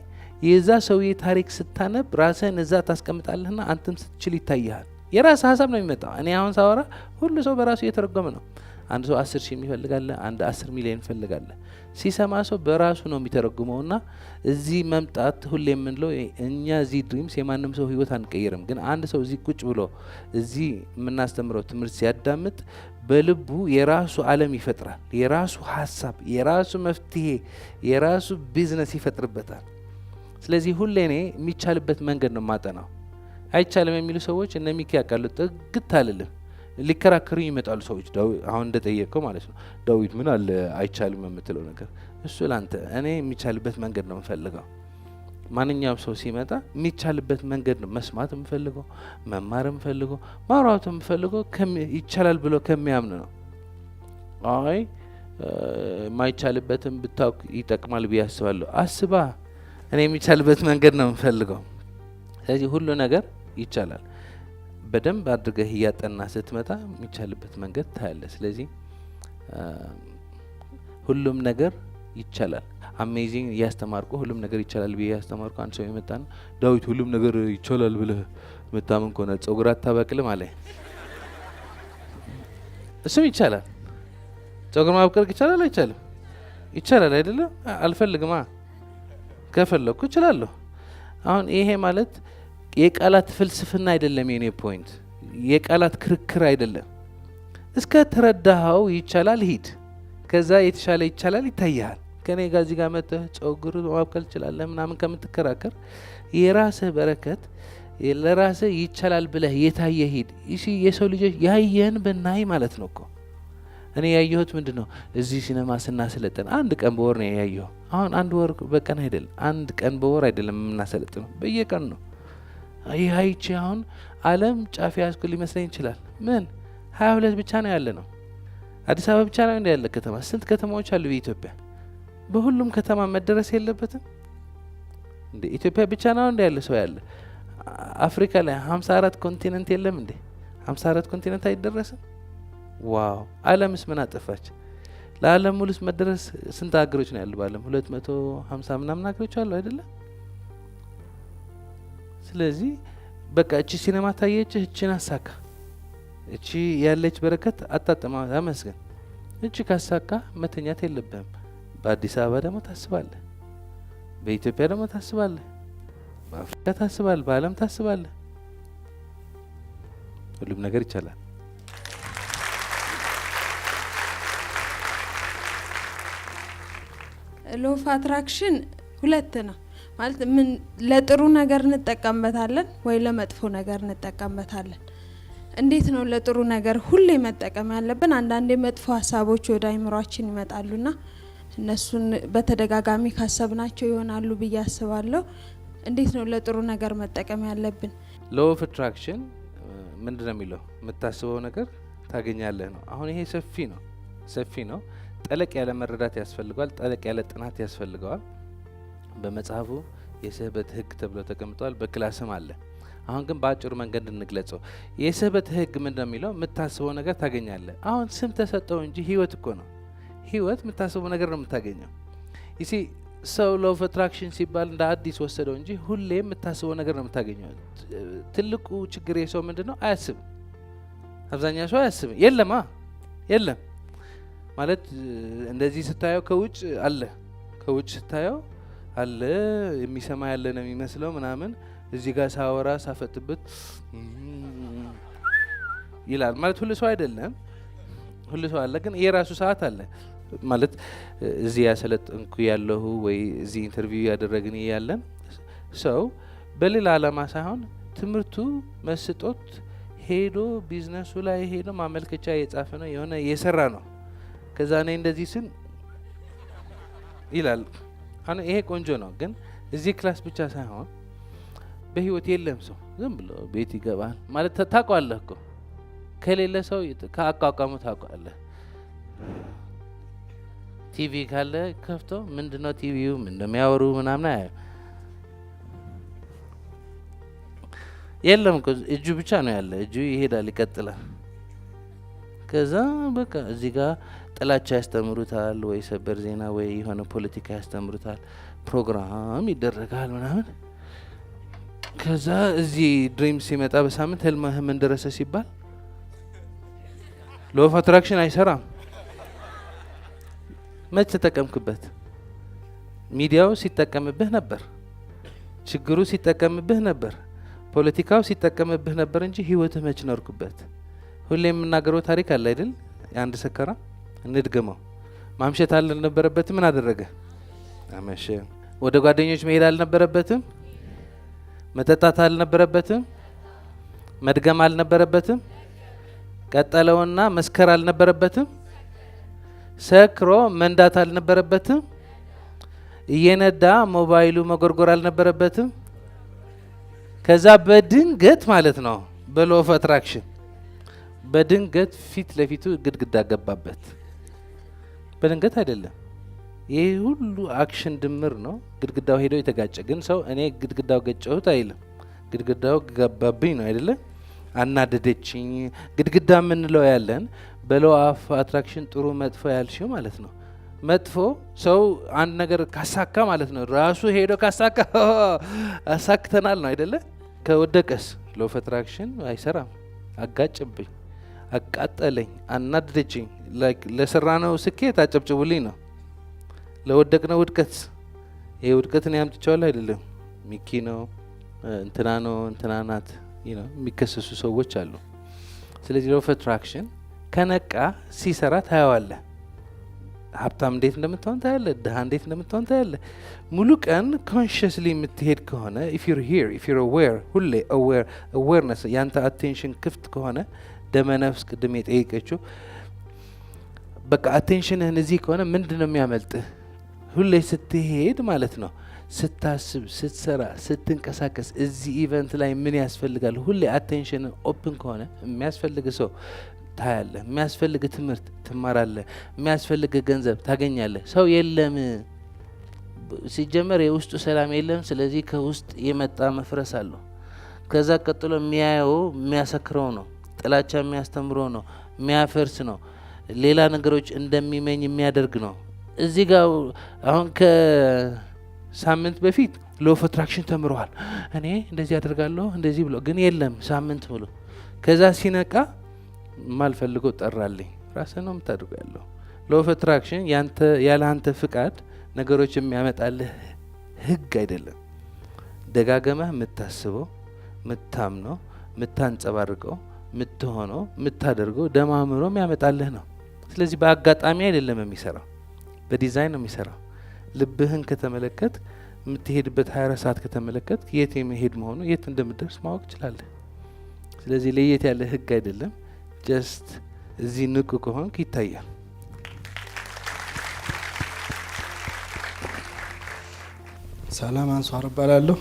Speaker 1: የዛ ሰውዬ ታሪክ ስታነብ ራስህን እዛ ታስቀምጣለህና አንተም ስትችል ይታያል። የራስ ሀሳብ ነው የሚመጣው። እኔ አሁን ሳወራ ሁሉ ሰው በራሱ እየተረጎመ ነው። አንድ ሰው 10,000 የሚፈልጋለ፣ አንድ 10 ሚሊዮን ይፈልጋለ። ሲሰማ ሰው በራሱ ነው የሚተረጉመውና እዚህ መምጣት ሁሌ የምንለው እኛ እዚህ ድሪምስ የማንም ሰው ህይወት አንቀይርም። ግን አንድ ሰው እዚህ ቁጭ ብሎ እዚህ የምናስተምረው ትምህርት ሲያዳምጥ በልቡ የራሱ ዓለም ይፈጥራል። የራሱ ሀሳብ፣ የራሱ መፍትሄ፣ የራሱ ቢዝነስ ይፈጥርበታል። ስለዚህ ሁሌ እኔ የሚቻልበት መንገድ ነው ማጠናው። አይቻልም የሚሉ ሰዎች እነ ሚኪ ያውቃሉ። ጥግት አልልም። ሊከራከሩ ይመጣሉ ሰዎች። አሁን እንደጠየቀው ማለት ነው ዳዊት ምን አለ አይቻልም የምትለው ነገር እሱ ላንተ። እኔ የሚቻልበት መንገድ ነው የምፈልገው። ማንኛውም ሰው ሲመጣ የሚቻልበት መንገድ ነው መስማት የምፈልገው፣ መማር የምፈልገው፣ ማውራት የምፈልገው ይቻላል ብሎ ከሚያምን ነው። አይ የማይቻልበትም ብታውቅ ይጠቅማል ብዬ አስባለሁ። አስባ እኔ የሚቻልበት መንገድ ነው የምፈልገው። ስለዚህ ሁሉ ነገር ይቻላል። በደንብ አድርገህ እያጠና ስትመጣ የሚቻልበት መንገድ ታያለ። ስለዚህ ሁሉም ነገር ይቻላል። አሜዚንግ እያስተማርኩ ሁሉም ነገር ይቻላል ብዬ ያስተማርኩ አንድ ሰው የመጣና ዳዊት ሁሉም ነገር ይቻላል ብለህ መታመን ከሆነ ጸጉር አታበቅልም አለ። እሱም ይቻላል። ጸጉር ማብቀል ይቻላል አይቻልም? ይቻላል አይደለም? አልፈልግማ ከፈለኩ እችላለሁ። አሁን ይሄ ማለት የቃላት ፍልስፍና አይደለም። የኔ ፖይንት የቃላት ክርክር አይደለም። እስከ ተረዳኸው ይቻላል ሂድ። ከዛ የተሻለ ይቻላል ይታያል። ከኔ ጋር እዚህ ጋር መጥተህ ጸጉር ማብቀል ትችላለህ ምናምን ከምትከራከር የራስህ በረከት ለራስህ ይቻላል ብለህ የታየ ሂድ። እሺ የሰው ልጆች ያየን በናይ ማለት ነው እኮ። እኔ ያየሁት ምንድነው እዚህ ሲነማ ስናሰለጥን አንድ ቀን በወር ነው ያየሁ። አሁን አንድ ወር በቀን አይደለም፣ አንድ ቀን በወር አይደለም የምናሰለጥነው፣ በየቀን ነው። ይህ አይቼ አሁን ዓለም ጫፍ ያዝኩ ሊመስለኝ ይችላል። ምን 22 ብቻ ነው ያለ ነው። አዲስ አበባ ብቻ ነው እንደ ያለ ከተማ። ስንት ከተማዎች አሉ በኢትዮጵያ? በሁሉም ከተማ መደረስ የለበትም እንዴ? ኢትዮጵያ ብቻ ነው እንደ ያለ ሰው ያለ? አፍሪካ ላይ 54 ኮንቲኔንት የለም እንዴ? 54 ኮንቲኔንት አይደረስም? ዋው! ዓለምስ ምን አጠፋች? ለዓለም ሙሉስ መደረስ ስንት ሀገሮች ነው ያሉ በዓለም? 250 ምናምን ሀገሮች አሉ አይደለ? ስለዚህ በቃ እቺ ሲኔማ ታየች፣ እቺን አሳካ። እቺ ያለች በረከት አጣጥማ አመስገን። እቺ ካሳካ መተኛት የለብህም። በአዲስ አበባ ደግሞ ታስባለህ፣ በኢትዮጵያ ደግሞ ታስባለህ፣ በአፍሪካ ታስባለህ፣ በዓለም ታስባለህ። ሁሉም ነገር ይቻላል።
Speaker 7: ሎ ኦፍ አትራክሽን ሁለት ነው ማለት ምን ለጥሩ ነገር እንጠቀምበታለን ወይ ለመጥፎ ነገር እንጠቀምበታለን። እንዴት ነው ለጥሩ ነገር ሁሌ መጠቀም ያለብን? አንዳንዴ መጥፎ ሀሳቦች ወደ አይምሯችን ይመጣሉና እነሱን በተደጋጋሚ ካሰብናቸው ይሆናሉ ብዬ አስባለሁ። እንዴት ነው ለጥሩ ነገር መጠቀም ያለብን?
Speaker 1: ሎ ኦፍ አትራክሽን ምንድነው የሚለው? የምታስበው ነገር ታገኛለህ ነው። አሁን ይሄ ሰፊ ነው። ጠለቅ ያለ መረዳት ያስፈልገዋል። ጠለቅ ያለ ጥናት ያስፈልገዋል። በመጽሐፉ የስህበት ህግ ተብሎ ተቀምጧል። በክላስም አለ። አሁን ግን በአጭሩ መንገድ እንግለጸው። የስህበት ህግ ምንድነው የሚለው? የምታስበው ነገር ታገኛለህ። አሁን ስም ተሰጠው እንጂ ህይወት እኮ ነው። ህይወት የምታስበው ነገር ነው የምታገኘው። ይሲ ሰው ሎ ኦፍ አትራክሽን ሲባል እንደ አዲስ ወሰደው እንጂ ሁሌ የምታስበው ነገር ነው የምታገኘው። ትልቁ ችግር የሰው ምንድነው? አያስብም። አብዛኛው ሰው አያስብም። የለም ማለት እንደዚህ ስታየው ከውጭ አለ፣ ከውጭ ስታየው አለ፣ የሚሰማ ያለ ነው የሚመስለው ምናምን። እዚህ ጋር ሳወራ ሳፈጥበት ይላል ማለት ሁሉ ሰው አይደለም። ሁሉ ሰው አለ፣ ግን የራሱ ሰዓት አለ ማለት እዚህ ያሰለጥንኩ ያለሁ ወይ እዚህ ኢንተርቪው ያደረግን ያለን ሰው በሌላ ዓላማ ሳይሆን ትምህርቱ መስጦት ሄዶ ቢዝነሱ ላይ ሄዶ ማመልከቻ የጻፈ ነው የሆነ የሰራ ነው። ከዛ እኔ እንደዚህ ስን ይላል። አሁን ይሄ ቆንጆ ነው፣ ግን እዚህ ክላስ ብቻ ሳይሆን በህይወት የለም ሰው ዝም ብሎ ቤት ይገባል ማለት ታውቀዋለህ እኮ። ከሌለ ሰው ከአቋቋሙ ታውቀዋለህ። ቲቪ ካለ ከፍቶ ምንድነው ቲቪው ምን እንደሚያወሩ ምናምን አያዩ። የለም እኮ እጁ ብቻ ነው ያለ። እጁ ይሄዳል ይቀጥላል። ከዛ በቃ እዚህ ጋር ጥላቻ ያስተምሩታል፣ ወይ ሰበር ዜና ወይ የሆነ ፖለቲካ ያስተምሩታል፣ ፕሮግራም ይደረጋል ምናምን። ከዛ እዚህ ድሪም ሲመጣ በሳምንት ህልምህ ምን ደረሰ ሲባል ሎ ኦፍ አትራክሽን አይሰራም። መች ተጠቀምክበት? ሚዲያው ሲጠቀምብህ ነበር፣ ችግሩ ሲጠቀምብህ ነበር፣ ፖለቲካው ሲጠቀምብህ ነበር እንጂ ህይወትህ መች ኖርክበት? ሁሌ የምናገረው ታሪክ አለ አይደል? የአንድ ሰከራ እንድገመው። ማምሸት አልነበረበትም፣ ምን አደረገ? አመሸ። ወደ ጓደኞች መሄድ አልነበረበትም፣ መጠጣት አልነበረበትም፣ መድገም አልነበረበትም፣ ቀጠለውና መስከር አልነበረበትም፣ ሰክሮ መንዳት አልነበረበትም፣ እየነዳ ሞባይሉ መጎርጎር አልነበረበትም። ከዛ በድንገት ማለት ነው በሎ ኦፍ አትራክሽን በድንገት ፊት ለፊቱ ግድግዳ ገባበት። በድንገት አይደለም፣ ይህ ሁሉ አክሽን ድምር ነው። ግድግዳው ሄደው የተጋጨ ግን ሰው እኔ ግድግዳው ገጨሁት አይልም። ግድግዳው ገባብኝ ነው አይደለ? አናደደችኝ። ግድግዳ የምንለው ያለን በሎ ኦፍ አትራክሽን ጥሩ መጥፎ ያልሽው ማለት ነው። መጥፎ ሰው አንድ ነገር ካሳካ ማለት ነው ራሱ ሄዶ ካሳካ አሳክተናል ነው አይደለ? ከወደቀስ ሎ ኦፍ አትራክሽን አይሰራም። አጋጭብኝ፣ አቃጠለኝ፣ አናደደችኝ። ለሰራነው ስኬት አጨብጭቡልኝ ነው። ለወደቅነው ውድቀት ይሄ ውድቀት እኔ አምጥቼዋለሁ አይደለም፣ ሚኪ ነው እንትና ነው እንትና ናት የሚከሰሱ ሰዎች አሉ። ስለዚህ ሎ ኦፍ አትራክሽን ከነቃ ሲሰራ ታየዋለህ። ሀብታም እንዴት እንደምትሆን ታያለህ። ድሃ እንዴት እንደምትሆን ታያለህ። ሙሉ ቀን ኮንሽስሊ የምትሄድ ከሆነ if you're here if you're aware ሁሌ awareness ያንተ አቴንሽን ክፍት ከሆነ ደመነፍስ ቅድም የጠየቀችው በቃ አቴንሽንህን እዚህ ከሆነ ምንድን ነው የሚያመልጥህ? ሁሌ ስትሄድ ማለት ነው ስታስብ፣ ስትሰራ፣ ስትንቀሳቀስ እዚህ ኢቨንት ላይ ምን ያስፈልጋል ሁሌ አቴንሽን ኦፕን ከሆነ የሚያስፈልግ ሰው ታያለህ፣ የሚያስፈልግ ትምህርት ትማራለህ፣ የሚያስፈልግ ገንዘብ ታገኛለህ። ሰው የለም ሲጀመር የውስጡ ሰላም የለም። ስለዚህ ከውስጥ የመጣ መፍረስ አለው። ከዛ ቀጥሎ የሚያየው የሚያሰክረው ነው፣ ጥላቻ የሚያስተምረው ነው፣ የሚያፈርስ ነው፣ ሌላ ነገሮች እንደሚመኝ የሚያደርግ ነው። እዚህ ጋር አሁን ከሳምንት በፊት ሎ ኦፍ አትራክሽን ተምረዋል። እኔ እንደዚህ አደርጋለሁ እንደዚህ ብሎ ግን የለም ሳምንት ብሎ ከዛ ሲነቃ ማልፈልገው ጠራልኝ። ራስህ ነው የምታደርገው ያለው። ሎ ኦፍ አትራክሽን ያለ አንተ ፍቃድ ነገሮች የሚያመጣልህ ህግ አይደለም። ደጋገመህ የምታስበው፣ የምታምነው፣ የምታንጸባርቀው፣ የምትሆነው፣ የምታደርገው ደማምሮ የሚያመጣልህ ነው። ስለዚህ በአጋጣሚ አይደለም የሚሰራው፣ በዲዛይን ነው የሚሰራው። ልብህን ከተመለከት የምትሄድበት 24 ሰዓት ከተመለከት የት የመሄድ መሆኑ የት እንደምትደርስ ማወቅ ትችላለህ። ስለዚህ ለየት ያለ ህግ አይደለም። ጀስት እዚህ ንቁ ከሆንክ ይታያል።
Speaker 8: ሰላም አንሷር እባላለሁ።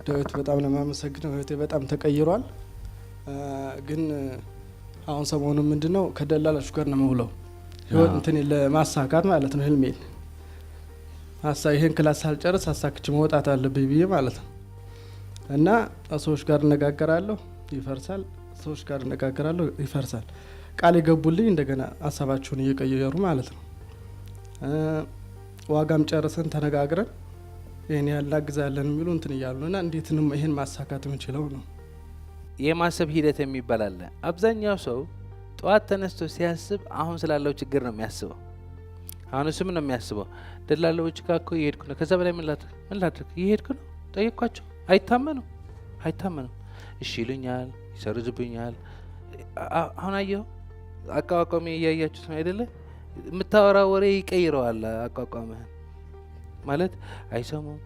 Speaker 8: ዳዊት በጣም ነው የማመሰግነው። ህይወቴ በጣም ተቀይሯል። ግን አሁን ሰሞኑ ምንድነው ከደላላችሁ ጋር ነው የምውለው ህይወት እንትን ለማሳካት ማለት ነው ህልሜን ይሄን ክላስ ሳልጨርስ አሳክቼ መውጣት አለብኝ ብዬ ማለት ነው። እና ሰዎች ጋር እነጋገራለሁ ይፈርሳል፣ ሰዎች ጋር እነጋገራለሁ ይፈርሳል። ቃል የገቡልኝ እንደገና ሀሳባቸውን እየቀየሩ ማለት ነው። ዋጋም ጨርሰን ተነጋግረን ይሄን ያላግዛለን የሚሉ እንትን እያሉ እና እንዴት ነው ይሄን ማሳካት የምንችለው ነው።
Speaker 1: የማሰብ ሂደት የሚባል አለ። አብዛኛው ሰው ጠዋት ተነስቶ ሲያስብ አሁን ስላለው ችግር ነው የሚያስበው። አሁን እሱም ነው የሚያስበው ደላላዎች ጋር እኮ እየሄድኩ ነው፣ ከዛ በላይ ምን ላድርግ እየሄድኩ ነው። ጠየኳቸው፣ አይታመኑም። እሺ ይሉኛል፣ ይሰርዙብኛል። አሁን አየሁ አቋቋሚ እያያችሁት ነው አይደለ? የምታወራ ወሬ ይቀይረዋል አቋቋምህን። ማለት አይሰሙም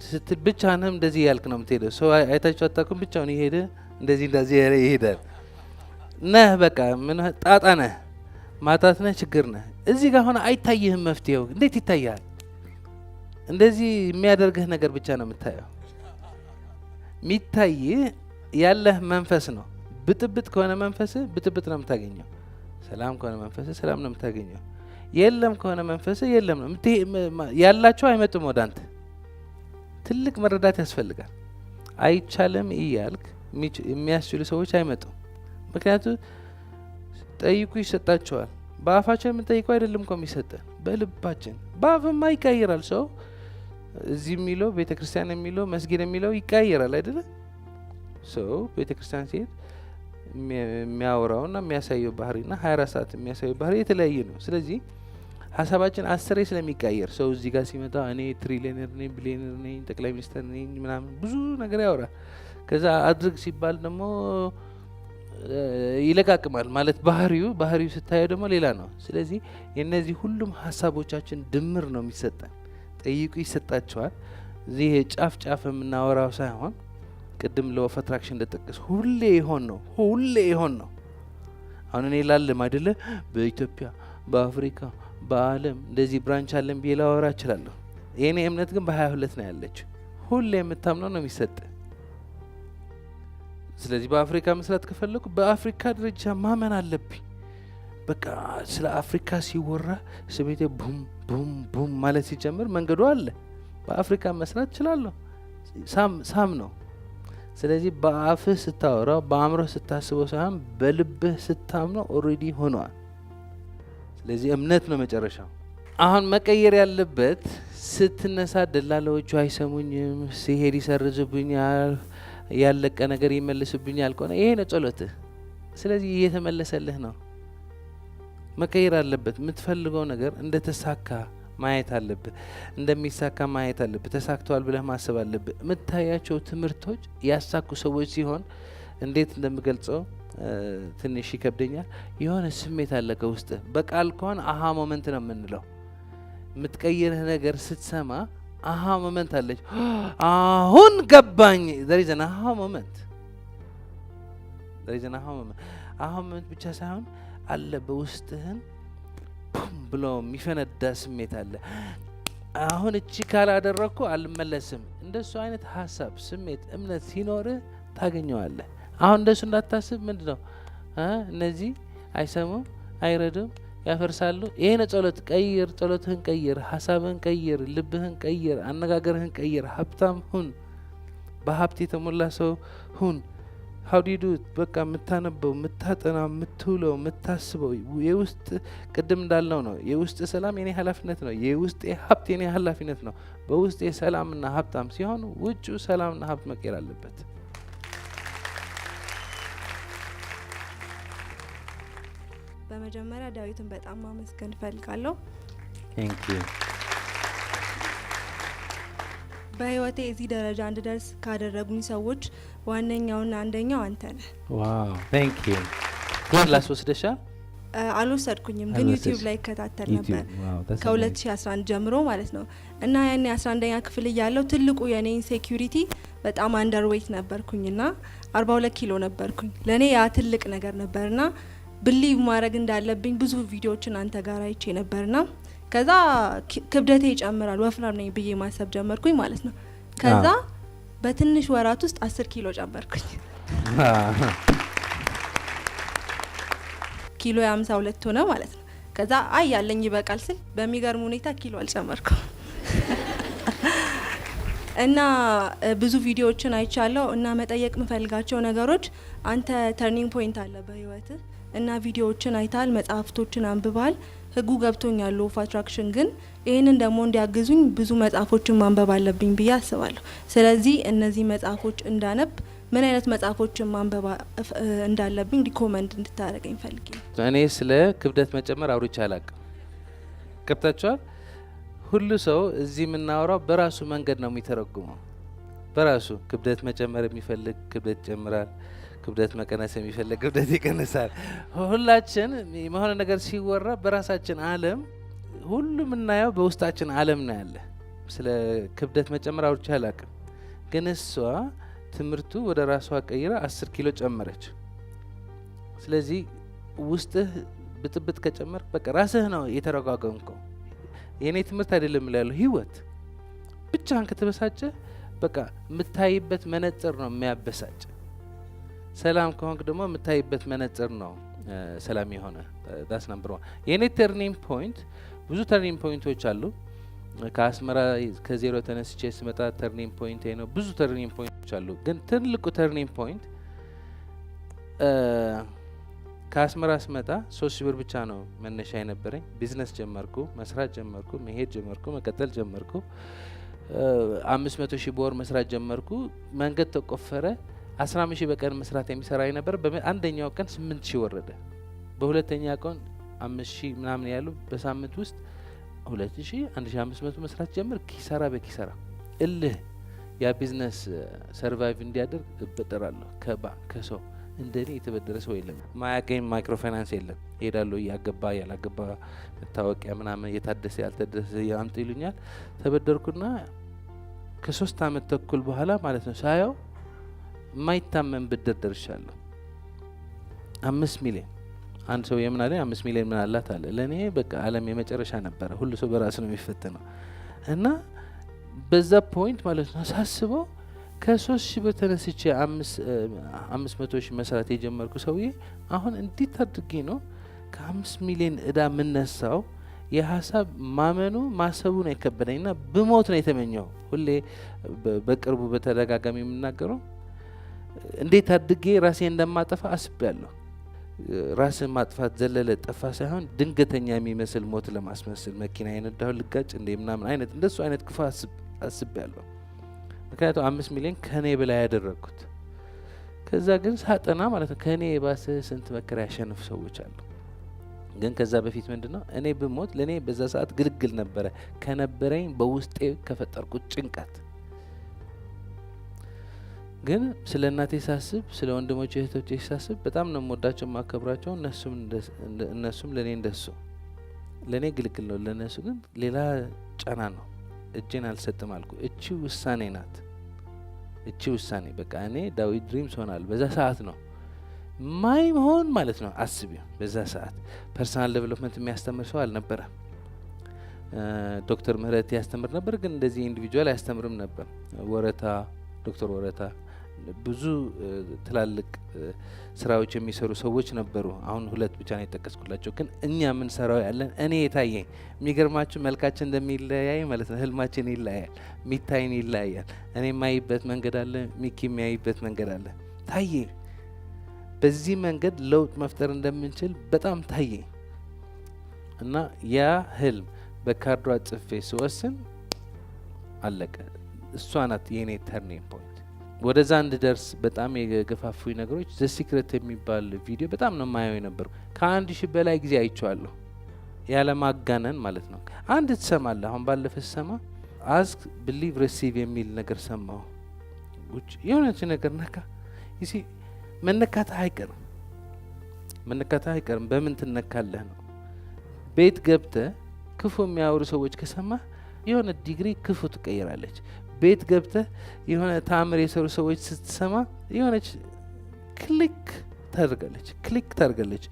Speaker 1: ስትል ብቻህንም እንደዚህ ያልክ ነው የምትሄደው። ሰው አይታችሁ አታውቁም? ብቻውን ይሄደ እንደዚህ ይሄዳል። ነህ በቃ ምን ጣጣ ነህ፣ ማጣት ነህ፣ ችግር ነህ። እዚህ ጋር ሆነ አይታይህም መፍትሄው። እንዴት ይታያል? እንደዚህ የሚያደርግህ ነገር ብቻ ነው የምታየው። የሚታይ ያለህ መንፈስ ነው። ብጥብጥ ከሆነ መንፈስ ብጥብጥ ነው የምታገኘው። ሰላም ከሆነ መንፈስ ሰላም ነው የምታገኘው። የለም ከሆነ መንፈስ የለም ነው። ያላቸው አይመጡም ወደ አንተ። ትልቅ መረዳት ያስፈልጋል። አይቻልም እያልክ የሚያስችሉ ሰዎች አይመጡም። ምክንያቱም ጠይቁ ይሰጣቸዋል። በአፋቸው የምንጠይቀው አይደለም እኮ የሚሰጠን በልባችን። በአፍማ ይቀይራል ሰው። እዚህ የሚለው ቤተ ክርስቲያን የሚለው መስጊድ የሚለው ይቀይራል አይደለ? ሰው ቤተ ክርስቲያን ሲሄድ የሚያወራውና የሚያሳየው ባህሪና 24 ሰዓት የሚያሳየው ባህሪ የተለያየ ነው። ስለዚህ ሀሳባችን 10 ስለሚቀየር ሰው እዚህ ጋር ሲመጣ እኔ ትሪሊየነር ነኝ፣ ቢሊየነር ነኝ፣ ጠቅላይ ሚኒስትር ነኝ ምናምን ብዙ ነገር ያወራል። ከዛ አድርግ ሲባል ደግሞ ይለቃቅማል። ማለት ባህሪው ስታየው ደግሞ ሌላ ነው። ስለዚህ የነዚህ ሁሉም ሀሳቦቻችን ድምር ነው የሚሰጠን። ጠይቁ ይሰጣቸዋል። እዚህ ጫፍ የምናወራው ሳይሆን ቅድም ሎ ኦፍ አትራክሽን እንደጠቀስ ሁሌ ይሆን ነው። አሁን እኔ ላለም አይደለ በኢትዮጵያ በአፍሪካ በዓለም እንደዚህ ብራንች አለን ብዬ ላወራ እችላለሁ። የኔ እምነት ግን በ22 ነው ያለችው። ሁሌ የምታምነው ነው የሚሰጥ። ስለዚህ በአፍሪካ መስራት ከፈለኩ በአፍሪካ ደረጃ ማመን አለብኝ። በቃ ስለ አፍሪካ ሲወራ ስሜቴ ቡም ቡም ቡም ማለት ሲጀምር መንገዱ አለ። በአፍሪካ መስራት እችላለሁ። ሳም ነው። ስለዚህ በአፍህ ስታወራው በአእምሮህ ስታስበው ሳይሆን በልብህ ስታምነው ኦልሬዲ ሆኗል። ስለዚህ እምነት ነው መጨረሻው። አሁን መቀየር ያለበት ስትነሳ ደላላዎቹ አይሰሙኝም፣ ሲሄድ ይሰርዙብኛል፣ ያለቀ ነገር ይመልሱብኛል ከሆነ ይሄ ነው ጸሎትህ። ስለዚህ እየተመለሰልህ ነው። መቀየር አለበት። የምትፈልገው ነገር እንደተሳካ ማየት አለብህ፣ እንደሚሳካ ማየት አለብህ። ተሳክተዋል ብለህ ማሰብ አለብህ። የምታያቸው ትምህርቶች ያሳኩ ሰዎች ሲሆን እንዴት እንደምገልጸው ትንሽ ይከብደኛል። የሆነ ስሜት አለ ከውስጥ። በቃል ከሆነ አሃ ሞመንት ነው የምንለው። የምትቀይርህ ነገር ስትሰማ አሃ ሞመንት አለች። አሁን ገባኝ። ዘሪዘን አሃ ሞመንት አሃ ሞመንት ብቻ ሳይሆን አለ በውስጥህን ቡም ብሎ የሚፈነዳ ስሜት አለ። አሁን እቺ ካላደረግኩ አልመለስም። እንደሱ አይነት ሀሳብ፣ ስሜት፣ እምነት ሲኖርህ ታገኘዋለህ። አሁን እንደሱ እንዳታስብ። ምንድነው እነዚህ አይሰሙም፣ አይረዱም፣ ያፈርሳሉ። ይሄ ነው ጸሎት። ቀይር፣ ጸሎትህን ቀይር፣ ሀሳብህን ቀይር፣ ልብህን ቀይር፣ አነጋገርህን ቀይር። ሀብታም ሁን፣ በሀብት የተሞላ ሰው ሁን። ሀው ዱ ዩ ዱ ኢት? በቃ የምታነበው፣ የምታጠናው፣ የምትውለው፣ የምታስበው የውስጥ ቅድም እንዳልነው ነው። የውስጥ ሰላም የኔ ኃላፊነት ነው። የውስጥ ሀብት የኔ ኃላፊነት ነው። በውስጥ ሰላምና ሀብታም ሲሆን ውጩ ሰላምና ሀብት መቀየር አለበት።
Speaker 4: በመጀመሪያ ዳዊትን በጣም ማመስገን እፈልጋለሁ።
Speaker 1: ቴንክ ዩ።
Speaker 4: በህይወቴ እዚህ ደረጃ እንድደርስ ካደረጉኝ ሰዎች ዋነኛውና አንደኛው አንተ ነህ።
Speaker 1: ዋው ቴንክ ዩ። ክላስ ወስደሻል?
Speaker 4: አልወሰድኩኝም፣ ግን ዩቲዩብ ላይ ይከታተል ነበር ከ2011 ጀምሮ ማለት ነው። እና ያኔ 11ኛ ክፍል እያለሁ ትልቁ የኔ ኢንሴኩሪቲ በጣም አንደርዌይት ነበርኩኝና 42 ኪሎ ነበርኩኝ። ለኔ ያ ትልቅ ነገር ነበርና ብሊቭ ማድረግ እንዳለብኝ ብዙ ቪዲዮዎችን አንተ ጋር አይቼ ነበርና ከዛ ክብደቴ ይጨምራል ወፍራም ነኝ ብዬ ማሰብ ጀመርኩኝ ማለት ነው። ከዛ በትንሽ ወራት ውስጥ 10 ኪሎ ጨመርኩኝ። ኪሎ 52 ሆነ ማለት ነው። ከዛ አይ ያለኝ ይበቃል ስል በሚገርም ሁኔታ ኪሎ አልጨመርኩም። እና ብዙ ቪዲዮዎችን አይቻለሁ እና መጠየቅ ምፈልጋቸው ነገሮች አንተ ተርኒንግ ፖይንት አለ በህይወትህ እና ቪዲዮዎችን አይታል፣ መጽሐፍቶችን አንብባል። ህጉ ገብቶኛል ኦፍ አትራክሽን፣ ግን ይህንን ደግሞ እንዲያግዙኝ ብዙ መጽሐፎችን ማንበብ አለብኝ ብዬ አስባለሁ። ስለዚህ እነዚህ መጽሐፎች እንዳነብ ምን አይነት መጽሐፎችን ማንበብ እንዳለብኝ ሪኮመንድ እንድታደርገኝ ፈልጌ።
Speaker 1: እኔ ስለ ክብደት መጨመር አውርቼ አላቅም። ገብታችኋል? ሁሉ ሰው እዚህ የምናወራው በራሱ መንገድ ነው የሚተረጉመው። በራሱ ክብደት መጨመር የሚፈልግ ክብደት ይጨምራል፣ ክብደት መቀነስ የሚፈልግ ክብደት ይቀንሳል። ሁላችን የሆነ ነገር ሲወራ በራሳችን ዓለም ሁሉ የምናየው በውስጣችን ዓለም ነው ያለ። ስለ ክብደት መጨመር አውርቼ አላቅም፣ ግን እሷ ትምህርቱ ወደ ራሷ ቀይራ 10 ኪሎ ጨመረች። ስለዚህ ውስጥህ ብጥብጥ ከጨመርክ በቃ ራስህ ነው የተረጋገምከው። የኔ ትምህርት አይደለም ያለው ህይወት ብቻህን ከተበሳጨ በቃ የምታይበት መነጽር ነው የሚያበሳጭ። ሰላም ከሆንክ ደግሞ የምታይበት መነጽር ነው ሰላም የሆነ። ዳስ ነምበር 1 የኔ ተርኒንግ ፖይንት። ብዙ ተርኒንግ ፖይንቶች አሉ። ከአስመራ ከዜሮ ተነስቼ ስመጣ ተርኒንግ ፖይንት ነው። ብዙ ተርኒንግ ፖይንቶች አሉ፣ ግን ትልቁ ተርኒንግ ፖይንት ከአስመራ ስመጣ 3,000 ብር ብቻ ነው መነሻ የነበረኝ። ቢዝነስ ጀመርኩ፣ መስራት ጀመርኩ፣ መሄድ ጀመርኩ፣ መቀጠል ጀመርኩ። 500,000 በወር መስራት ጀመርኩ። መንገድ ተቆፈረ። 15,000 በቀን መስራት የሚሰራ ነበር። በአንደኛው ቀን 8,000 ወረደ። በሁለተኛ ቀን 5,000 ምናምን ያሉ በሳምንት ውስጥ 2,000 1,500 መስራት ጀመር። ኪሳራ በኪሳራ እልህ። ያ ቢዝነስ ሰርቫይቭ እንዲያደርግ እበደራለሁ ከባንክ ከሰው። እንደኔ የተበደረ ሰው የለም። ማያገኝ ማይክሮ ፋይናንስ የለም። ሄዳለሁ ያገባ ያላገባ መታወቂያ ምናምን የታደሰ ያልተደሰ ያምጡ ይሉኛል። ተበደርኩና ከ3 አመት ተኩል በኋላ ማለት ነው ሳየው የማይታመን ብድር ደርሻለሁ። 5 ሚሊዮን። አንድ ሰው የምን አለ 5 ሚሊዮን ምን አላት አለ። ለኔ በቃ ዓለም የመጨረሻ ነበረ። ሁሉ ሰው በራስ ነው የሚፈተነው። እና በዛ ፖይንት ማለት ነው ሳስበው ከ3,000 ብር ተነስቼ 500,000 መስራት የጀመርኩ ሰውዬ አሁን እንዴት አድርጌ ነው ከ5 ሚሊዮን እዳ የምነሳው? የሀሳብ ማመኑ ማሰቡ ነው የከበደኝና ብሞት ነው የተመኘው። ሁሌ በቅርቡ በተደጋጋሚ የምናገረው እንዴት አድርጌ ራሴ እንደማጠፋ አስቤያለሁ። ራስን ማጥፋት ዘለለ ጠፋ ሳይሆን ድንገተኛ የሚመስል ሞት ለማስመሰል መኪና የነዳሁ ልጋጭ እንደ ምናምን አይነት እንደሱ አይነት ክፉ አስቤያለሁ። ምክንያቱም 5 ሚሊዮን ከኔ በላይ ያደረግኩት። ከዛ ግን ሳጠና ማለት ነው ከኔ የባሰ ስንት መከራ ያሸንፉ ሰዎች አሉ። ግን ከዛ በፊት ምንድነው እኔ ብሞት ለኔ በዛ ሰዓት ግልግል ነበረ ከነበረኝ በውስጤ ከፈጠርኩት ጭንቀት። ግን ስለ እናቴ ሳስብ፣ ስለ ወንድሞቼ እህቶቼ ሳስብ በጣም ነው የምወዳቸው ማከብራቸው። እነሱም ለኔ እንደሱ ለኔ ግልግል ነው፣ ለነሱ ግን ሌላ ጫና ነው። እጄን አልሰጥም አልኩ። እቺ ውሳኔ ናት። እቺ ውሳኔ በቃ እኔ ዳዊት ድሪምስ ሆናል። በዛ ሰዓት ነው ማይ መሆን ማለት ነው። አስቢው በዛ ሰዓት ፐርሰናል ዴቨሎፕመንት የሚያስተምር ሰው አልነበረ። ዶክተር ምህረት ያስተምር ነበር፣ ግን እንደዚህ ኢንዲቪጁዋል አያስተምርም ነበር። ወረታ ዶክተር ወረታ ብዙ ትላልቅ ስራዎች የሚሰሩ ሰዎች ነበሩ። አሁን ሁለት ብቻ ነው የጠቀስኩላቸው። ግን እኛ ምን ሰራው ያለን እኔ የታየኝ የሚገርማችሁ መልካችን እንደሚለያይ ማለት ነው። ህልማችን ይለያያል፣ ሚታይን ይለያያል። እኔ የማይበት መንገድ አለ፣ ሚኪ የሚያይበት መንገድ አለ። ታየ በዚህ መንገድ ለውጥ መፍጠር እንደምንችል በጣም ታየ እና ያ ህልም በካርዷ ጽፌ ስወስን አለቀ። እሷ ናት የኔ ተርኒንግ ፖይንት። ወደዛ እንድደርስ በጣም የገፋፉኝ ነገሮች ዘ ሲክሬት የሚባል ቪዲዮ በጣም ነው የማየው የነበሩ። ከ1000 በላይ ጊዜ አይቼዋለሁ፣ ያለ ማጋነን ማለት ነው። አንድ ትሰማለህ። አሁን ባለፈ ሰማ አስክ ብሊቭ ሪሲቭ የሚል ነገር ሰማሁ። የሆነች ነገር ነካ ይሲ መነካትህ አይቀርም፣ መነካትህ አይቀርም። በምን ትነካለህ ነው። ቤት ገብተህ ክፉ የሚያወሩ ሰዎች ከሰማህ የሆነ ዲግሪ ክፉ ትቀይራለች። ቤት ገብተህ የሆነ ታምር የሰሩ ሰዎች ስትሰማ የሆነች ክሊክ ታደርጋለች።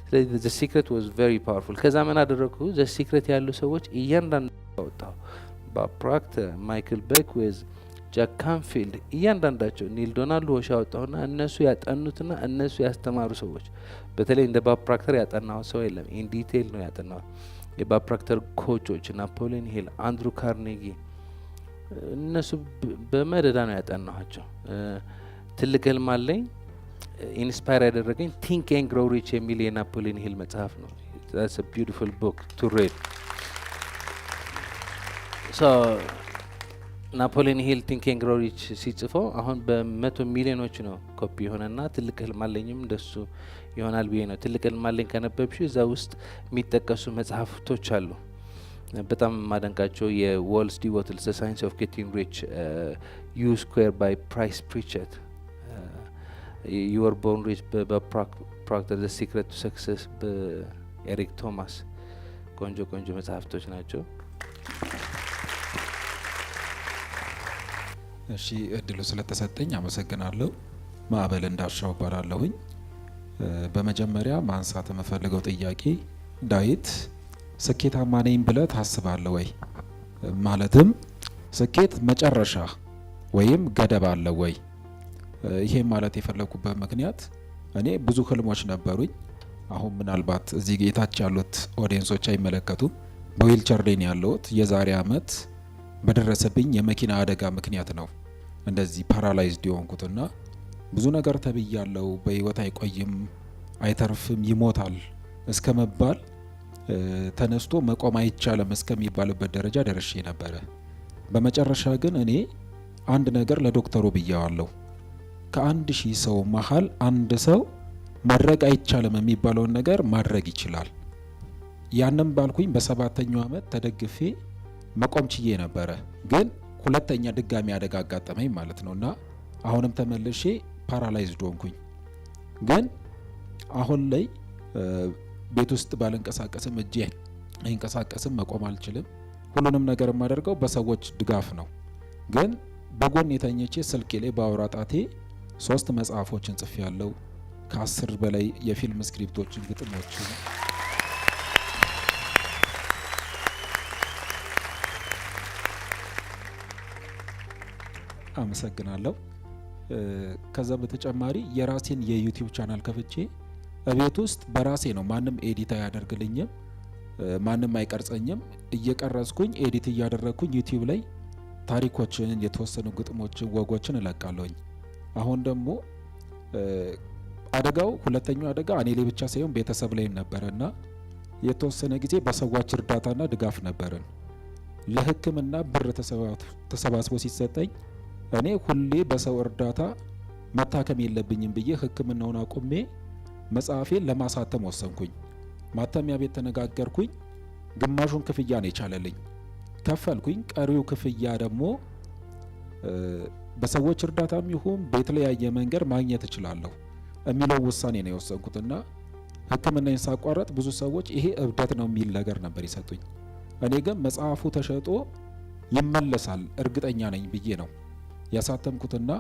Speaker 1: ስለዚህ ዘ ሲክሬት ዋዝ ቬሪ ፓወርፉል። ከዛ ምን አደረግኩ? ዘ ሲክሬት ያሉ ሰዎች እያንዳንዱ አወጣሁ። ቦብ ፕሮክተር፣ ማይክል ቤክዌዝ፣ ጃክ ካንፊልድ እያንዳንዳቸው፣ ኒል ዶናልድ ሆሽ አወጣሁና እነሱ ያጠኑትና እነሱ ያስተማሩ ሰዎች። በተለይ እንደ ቦብ ፕሮክተር ያጠናው ሰው የለም። ኢን ዲቴይል ነው ያጠናው። የቦብ ፕሮክተር ኮቾች፣ ናፖሊዮን ሂል፣ አንድሩ ካርኔጊ እነሱ በመደዳ ነው ያጠናኋቸው። ትልቅ ህልም አለኝ ኢንስፓየር ያደረገኝ ቲንክ ኤንድ ግሮው ሪች የሚል የናፖሊዮን ሂል መጽሐፍ ነው። that's a beautiful book to read. so ናፖሊዮን ሂል ቲንክ ኤንድ ግሮው ሪች ሲጽፈው አሁን በ100 ሚሊዮኖች ነው ኮፒ የሆነና ትልቅ ህልም አለኝም እንደሱ ይሆናል ብዬ ነው። ትልቅ ህልም አለኝ ከነበብሽው እዛ ውስጥ የሚጠቀሱ መጽሐፍቶች አሉ። በጣም ማደንቃቸው የዎል ስቲወትል ዘ ሳይንስ ኦፍ ጌቲንግ ሪች፣ ዩ ስኩዌር ባይ ፕራይስ ፕሪቸርድ፣ ዩ አር ቦርን ሪች በፕሮክተር፣ ዘ ሲክሬት ቱ ሰክሰስ በኤሪክ ቶማስ። ቆንጆ መጽሐፍቶች ናቸው።
Speaker 9: እሺ እድሉ ስለተሰጠኝ አመሰግናለሁ። ማዕበል እንዳሻው እባላለሁኝ። በመጀመሪያ ማንሳት የምፈልገው ጥያቄ ዳዊት ስኬታማ ነኝ ብለህ ታስባለህ ወይ? ማለትም ስኬት መጨረሻ ወይም ገደብ አለው ወይ? ይሄ ማለት የፈለኩበት ምክንያት እኔ ብዙ ህልሞች ነበሩኝ። አሁን ምናልባት እዚህ ጌታች ያሉት ኦዲየንሶች አይመለከቱም። በዊልቸር ላይ ያለሁት የዛሬ አመት በደረሰብኝ የመኪና አደጋ ምክንያት ነው እንደዚህ ፓራላይዝድ የሆንኩትና ብዙ ነገር ተብያለው። በህይወት አይቆይም፣ አይተርፍም፣ ይሞታል እስከመባል ተነስቶ መቆም አይቻልም እስከሚባልበት ደረጃ ደርሼ ነበረ። በመጨረሻ ግን እኔ አንድ ነገር ለዶክተሩ ብያዋለሁ። ከ1000 ሰው መሀል አንድ ሰው ማድረግ አይቻልም የሚባለውን ነገር ማድረግ ይችላል። ያንም ባልኩኝ በ7ኛው አመት ተደግፌ መቆም ችዬ ነበረ። ግን ሁለተኛ ድጋሚ አደጋ አጋጠመኝ ማለት ነውና አሁንም ተመልሼ ፓራላይዝድ ሆንኩኝ። ግን አሁን ላይ ቤት ውስጥ ባልንቀሳቀስም እጄ አይንቀሳቀስም፣ መቆም አልችልም። ሁሉንም ነገር የማደርገው በሰዎች ድጋፍ ነው። ግን በጎን የተኘቼ ስልኬ ላይ በአውራ ጣቴ 3 መጽሐፎችን ጽፌያለሁ። ከ10 በላይ የፊልም ስክሪፕቶችን፣ ግጥሞችን አመሰግናለሁ። ከዛ በተጨማሪ የራሴን የዩቲዩብ ቻናል ከፍቼ እቤት ውስጥ በራሴ ነው፣ ማንም ኤዲት አያደርግልኝም፣ ማንም አይቀርጸኝም። እየቀረጽኩኝ ኤዲት እያደረግኩኝ ዩቲዩብ ላይ ታሪኮችን፣ የተወሰኑ ግጥሞችን፣ ወጎችን እለቃለሁኝ። አሁን ደግሞ አደጋው ሁለተኛው አደጋ እኔ ላይ ብቻ ሳይሆን ቤተሰብ ላይም ነበረና የተወሰነ ጊዜ በሰዎች እርዳታና ድጋፍ ነበረን። ለሕክምና ብር ተሰባስቦ ሲሰጠኝ እኔ ሁሌ በሰው እርዳታ መታከም የለብኝም ብዬ ሕክምናውን አቁሜ መጽሐፌን ለማሳተም ወሰንኩኝ። ማተሚያ ቤት ተነጋገርኩኝ። ግማሹን ክፍያ ነው የቻለልኝ፣ ከፈልኩኝ። ቀሪው ክፍያ ደግሞ በሰዎች እርዳታም ይሁን በተለያየ መንገድ ማግኘት እችላለሁ የሚለው ውሳኔ ነው የወሰንኩትና ሕክምናን ሳቋረጥ ብዙ ሰዎች ይሄ እብደት ነው የሚል ነገር ነበር ይሰጡኝ። እኔ ግን መጽሐፉ ተሸጦ ይመለሳል እርግጠኛ ነኝ ብዬ ነው ያሳተምኩትና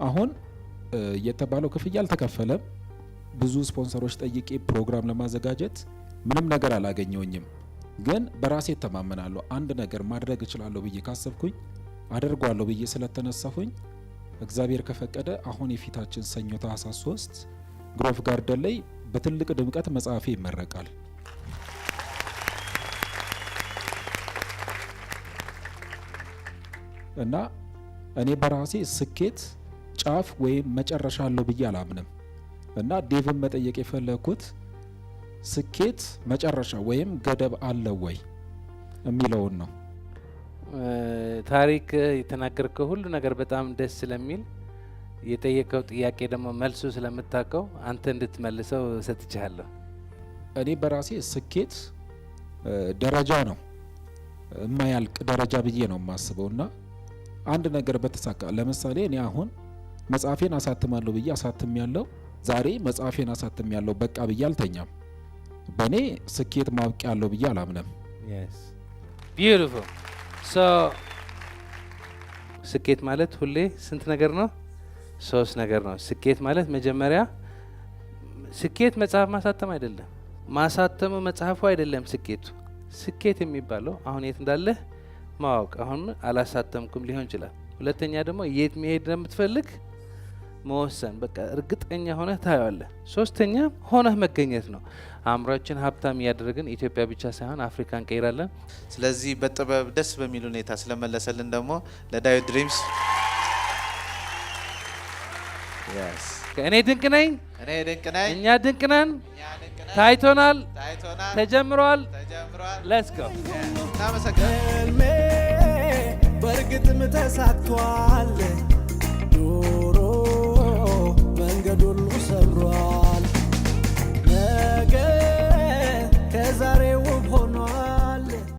Speaker 9: አሁን የተባለው ክፍያ አልተከፈለም። ብዙ ስፖንሰሮች ጠይቄ ፕሮግራም ለማዘጋጀት ምንም ነገር አላገኘውኝም። ግን በራሴ ተማመናለሁ። አንድ ነገር ማድረግ እችላለሁ ብዬ ካሰብኩኝ አደርጓለሁ ብዬ ስለተነሳሁኝ እግዚአብሔር ከፈቀደ አሁን የፊታችን ሰኞ ታህሳስ 3 ግሮቭ ጋርደን ላይ በትልቅ ድምቀት መጽሐፌ ይመረቃል። እና እኔ በራሴ ስኬት ጫፍ ወይም መጨረሻ አለው ብዬ አላምንም። እና ዴቭን መጠየቅ የፈለኩት ስኬት መጨረሻ ወይም ገደብ አለው ወይ የሚለውን ነው።
Speaker 1: ታሪክ የተናገርከው ሁሉ ነገር በጣም ደስ ስለሚል የጠየቀው ጥያቄ ደግሞ መልሱ ስለምታውቀው አንተ እንድትመልሰው ሰጥቻለሁ።
Speaker 9: እኔ በራሴ ስኬት ደረጃ ነው፣ የማያልቅ ደረጃ ብዬ ነው የማስበው። እና አንድ ነገር በተሳካ ለምሳሌ እኔ አሁን መጽሐፌን አሳትማለሁ ብዬ አሳትም ያለው ዛሬ መጽሐፌን አሳትም ያለው በቃ ብዬ አልተኛም። በእኔ ስኬት ማብቂያ ያለው ብዬ አላምንም።
Speaker 1: ቢዩቲፉል። ሶ ስኬት ማለት ሁሌ ስንት ነገር ነው? 3 ነገር ነው። ስኬት ማለት መጀመሪያ ስኬት መጽሐፍ ማሳተም አይደለም፣ ማሳተሙ መጽሐፉ አይደለም ስኬቱ። ስኬት የሚባለው አሁን የት እንዳለህ ማወቅ። አሁን አላሳተምኩም ሊሆን ይችላል። ሁለተኛ ደግሞ የት መሄድ እንደምትፈልግ መወሰን፣ በቃ እርግጠኛ ሆነህ ታየዋለህ። ሶስተኛ ሆነህ መገኘት ነው። አእምሯችን ሀብታም እያደረግን ኢትዮጵያ ብቻ ሳይሆን አፍሪካ እንቀይራለን።
Speaker 2: ስለዚህ በጥበብ ደስ በሚል ሁኔታ ስለመለሰልን ደግሞ ለዳዊት ድሪምስ
Speaker 1: እኔ ድንቅ ነኝ፣ እኛ ድንቅ ነን፣ ታይቶናል፣ ተጀምሯል። ሌትስ ጎ።
Speaker 10: በእርግጥም ተሳክቷል። ዶሮ መንገዱን ሰብሯል።